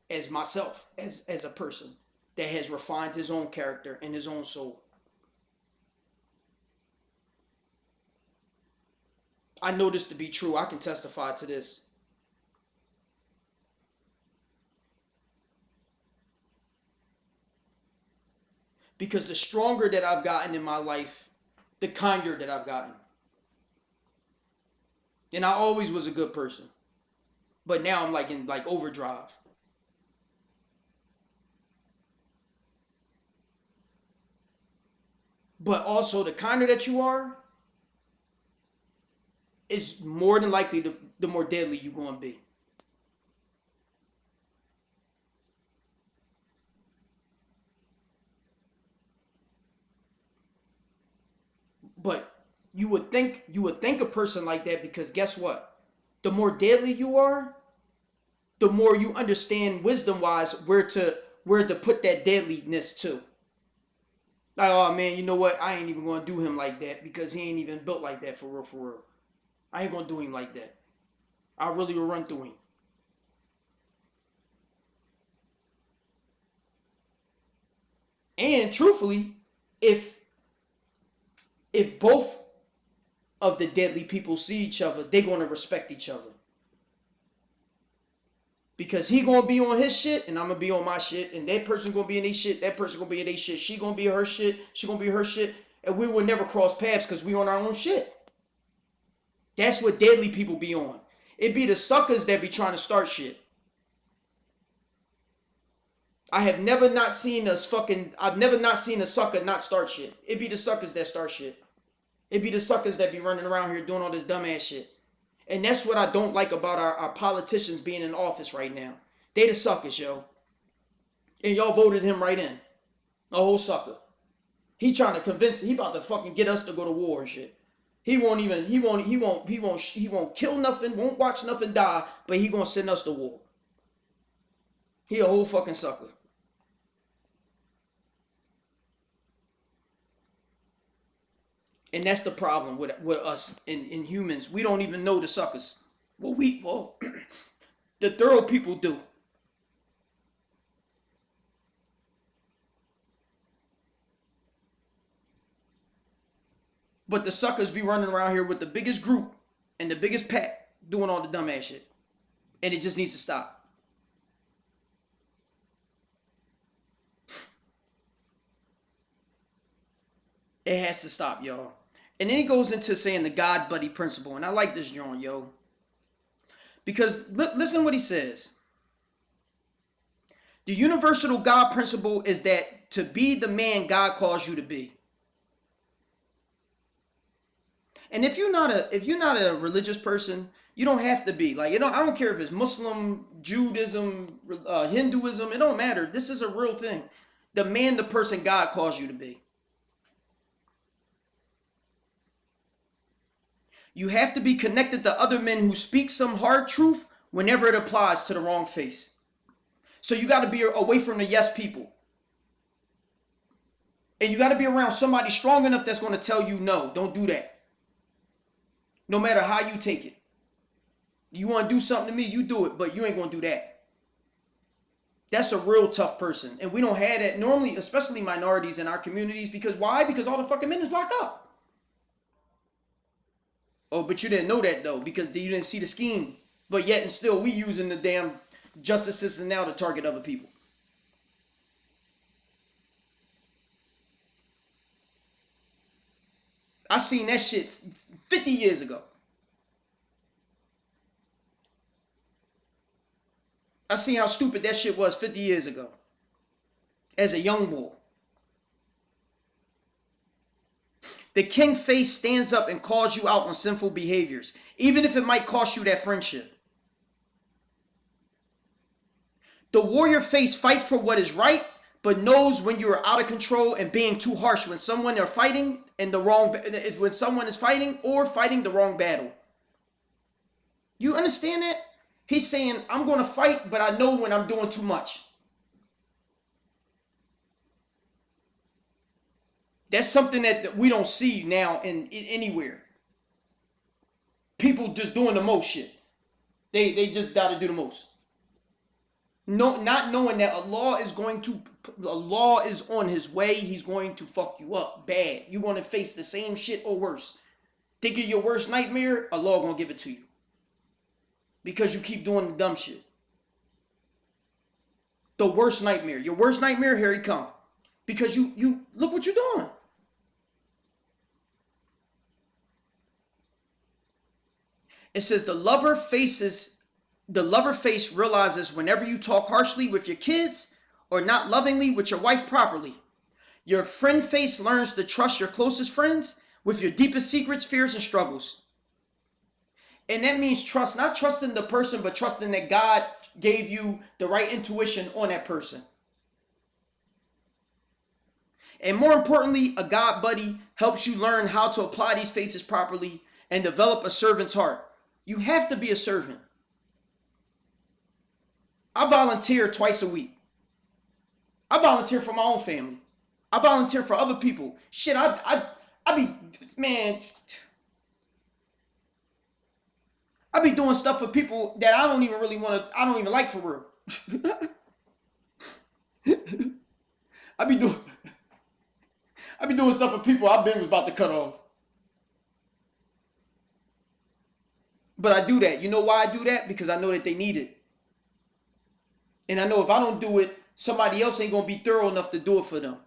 as a person that has refined his own character and his own soul. I know this to be true. I can testify to this. Because the stronger that I've gotten in my life, the kinder that I've gotten. And I always was a good person. But now I'm like in overdrive. But also the kinder that you are is more than likely the more deadly you're going to be. But you would think a person like that, because guess what? The more deadly you are, the more you understand wisdom wise where to put that deadliness to. Like, oh man, you know what? I ain't even gonna do him like that because he ain't even built like that for real, for real. I ain't gonna do him like that. I really will run through him. And truthfully, if both of the deadly people see each other, they're going to respect each other. Because he going to be on his shit, and I'm going to be on my shit, and that person going to be in their shit, that person going to be in their shit, she going to be her shit, she going to be her shit, and we will never cross paths because we on our own shit. That's what deadly people be on. It be the suckers that be trying to start shit. I've never not seen a sucker not start shit. It be the suckers that start shit. It be the suckers that be running around here doing all this dumbass shit. And that's what I don't like about our politicians being in office right now. They the suckers, yo. And y'all voted him right in. A whole sucker. He trying to convince, he about to fucking get us to go to war and shit. He won't kill nothing, won't watch nothing die, but he gonna send us to war. He a whole fucking sucker. And that's the problem with us in humans. We don't even know the suckers. Well, the thorough people do. But the suckers be running around here with the biggest group and the biggest pack doing all the dumbass shit. And it just needs to stop. It has to stop, y'all. And then he goes into saying the God buddy principle. And I like this joint, yo. Because listen what he says. The universal God principle is that to be the man God calls you to be. And if you're not a religious person, you don't have to be. Like, I don't care if it's Muslim, Judaism, Hinduism, it don't matter. This is a real thing. The person God calls you to be. You have to be connected to other men who speak some hard truth whenever it applies to the wrong face. So you got to be away from the yes people. And you got to be around somebody strong enough that's going to tell you no, don't do that. No matter how you take it. You want to do something to me, you do it, but you ain't going to do that. That's a real tough person. And we don't have that normally, especially minorities in our communities. Because why? Because all the fucking men is locked up. Oh, but you didn't know that though, because you didn't see the scheme. But yet and still, we using the damn justice system now to target other people. I seen that shit 50 years ago. I seen how stupid that shit was 50 years ago. As a young boy. The king face stands up and calls you out on sinful behaviors, even if it might cost you that friendship. The warrior face fights for what is right, but knows when you are out of control and being too harsh when someone are fighting when someone is fighting or fighting the wrong battle. You understand that? He's saying, I'm going to fight, but I know when I'm doing too much. That's something that we don't see now in anywhere. People just doing the most shit. They just gotta do the most. No, not knowing that Allah is on his way. He's going to fuck you up bad. You're going to face the same shit or worse. Think of your worst nightmare, Allah gonna give it to you. Because you keep doing the dumb shit. The worst nightmare. Your worst nightmare, here he come. Because you look what you're doing. It says the lover face realizes whenever you talk harshly with your kids or not lovingly with your wife properly. Your friend face learns to trust your closest friends with your deepest secrets, fears, and struggles. And that means trust, not trusting the person, but trusting that God gave you the right intuition on that person. And more importantly, a God buddy helps you learn how to apply these faces properly and develop a servant's heart. You have to be a servant. I volunteer twice a week. I volunteer for my own family. I volunteer for other people. Shit, I be doing stuff for people that I don't even like for real. I be doing I be doing stuff for people I've been was about to cut off. But I do that. You know why I do that? Because I know that they need it. And I know if I don't do it, somebody else ain't going to be thorough enough to do it for them.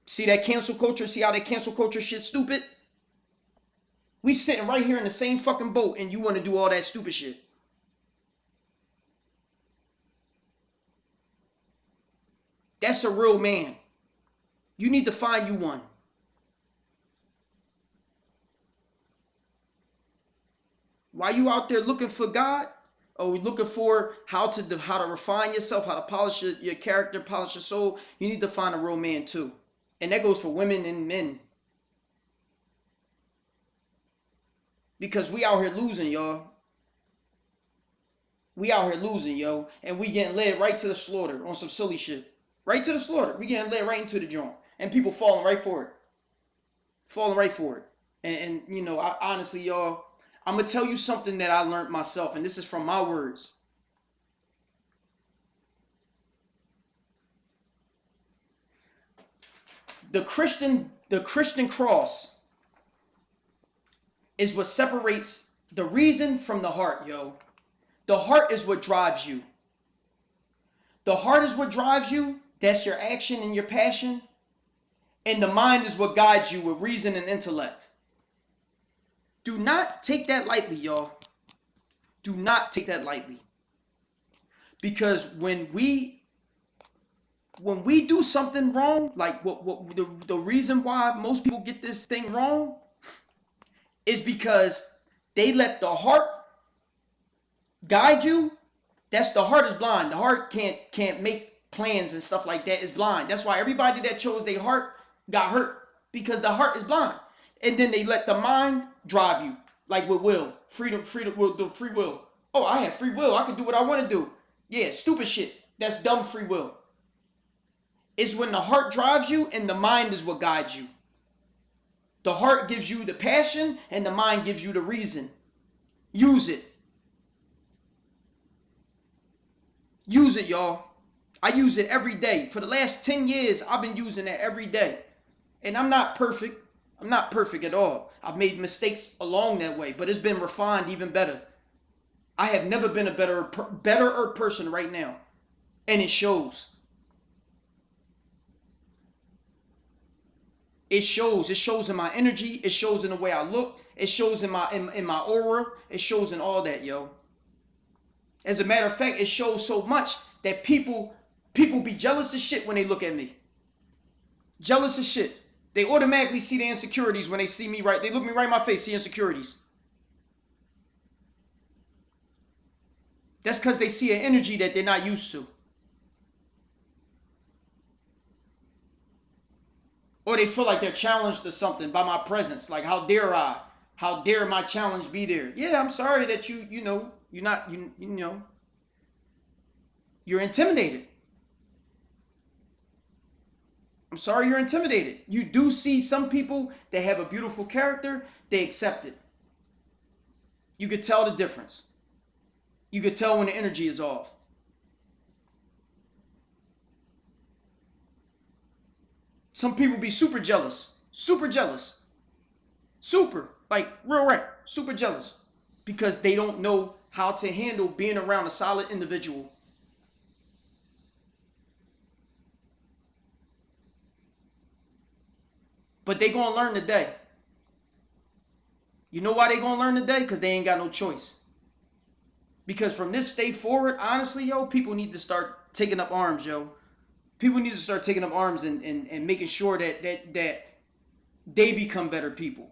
See that cancel culture? See how that cancel culture shit's stupid? We sitting right here in the same fucking boat and you want to do all that stupid shit. That's a real man. You need to find you one. Why you out there looking for God? Or looking for how to refine yourself, how to polish your character, polish your soul? You need to find a real man too. And that goes for women and men. Because we out here losing, y'all. We out here losing, yo. And we getting led right to the slaughter on some silly shit. Right to the slaughter. We getting led right into the joint. And people falling right for it. Falling right for it. And you know, I honestly, y'all, I'm going to tell you something that I learned myself. And this is from my words. The Christian cross is what separates the reason from the heart, yo. The heart is what drives you. The heart is what drives you. That's your action and your passion. And the mind is what guides you with reason and intellect. Do not take that lightly, y'all. Do not take that lightly. Because when we do something wrong, like the reason why most people get this thing wrong is because they let the heart guide you. That's the heart is blind. The heart can't make plans and stuff like that. It's blind. That's why everybody that chose their heart got hurt, because the heart is blind. And then they let the mind drive you, like with will, freedom, the free will. Oh, I have free will. I can do what I want to do. Yeah, stupid shit. That's dumb free will. It's when the heart drives you and the mind is what guides you. The heart gives you the passion and the mind gives you the reason. Use it. Use it, y'all. I use it every day. For the last 10 years, I've been using it every day. And I'm not perfect. I'm not perfect at all. I've made mistakes along that way, but it's been refined even better. I have never been a better person right now. And it shows. It shows. It shows in my energy. It shows in the way I look. It shows in my aura. It shows in all that, yo. As a matter of fact, it shows so much that people be jealous as shit when they look at me. Jealous as shit. They automatically see the insecurities when they see me right. They look me right in my face, see insecurities. That's because they see an energy that they're not used to. Or they feel like they're challenged to something by my presence. Like, how dare I? How dare my challenge be there? Yeah, I'm sorry that you're intimidated. I'm sorry you're intimidated. You do see some people that have a beautiful character, they accept it. You could tell the difference. You could tell when the energy is off. Some people be super jealous. Super jealous. Super. Like, real right. Super jealous. Because they don't know how to handle being around a solid individual. But they gonna learn today. You know why they gonna learn today? Because they ain't got no choice. Because from this day forward, honestly, yo, people need to start taking up arms, yo. People need to start taking up arms and making sure that they become better people.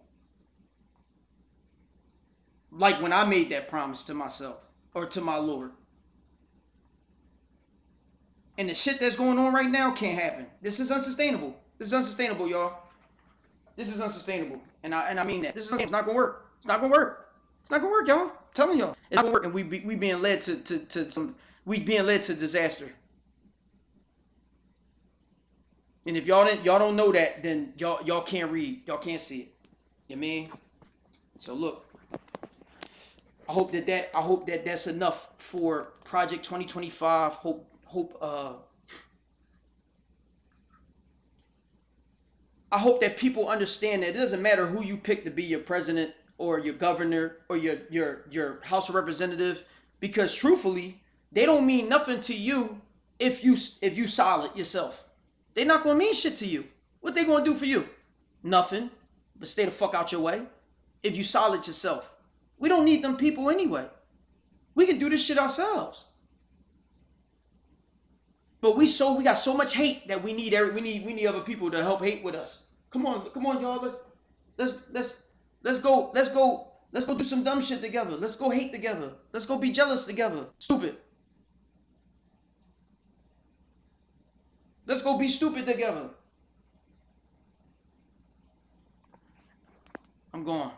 Like when I made that promise to myself or to my Lord. And the shit that's going on right now can't happen. This is unsustainable. This is unsustainable, y'all. This is unsustainable. And I mean that. This is not gonna work. It's not gonna work. It's not gonna work, y'all. I'm telling y'all. It's not gonna work, and we being led to disaster. And if y'all don't know that, then y'all can't read. Y'all can't see it. You know what I mean? So look. I hope that that's enough for Project 2025. Hope I hope that people understand that it doesn't matter who you pick to be your president or your governor or your House of Representative, because truthfully, they don't mean nothing to you if you solid yourself. They're not gonna mean shit to you. What they gonna do for you? Nothing. But stay the fuck out your way. If you solid yourself. We don't need them people anyway. We can do this shit ourselves. But we got so much hate that we need other people to help hate with us. Come on, y'all. Let's go do some dumb shit together. Let's go hate together. Let's go be jealous together. Stupid. Let's go be stupid together. I'm gone.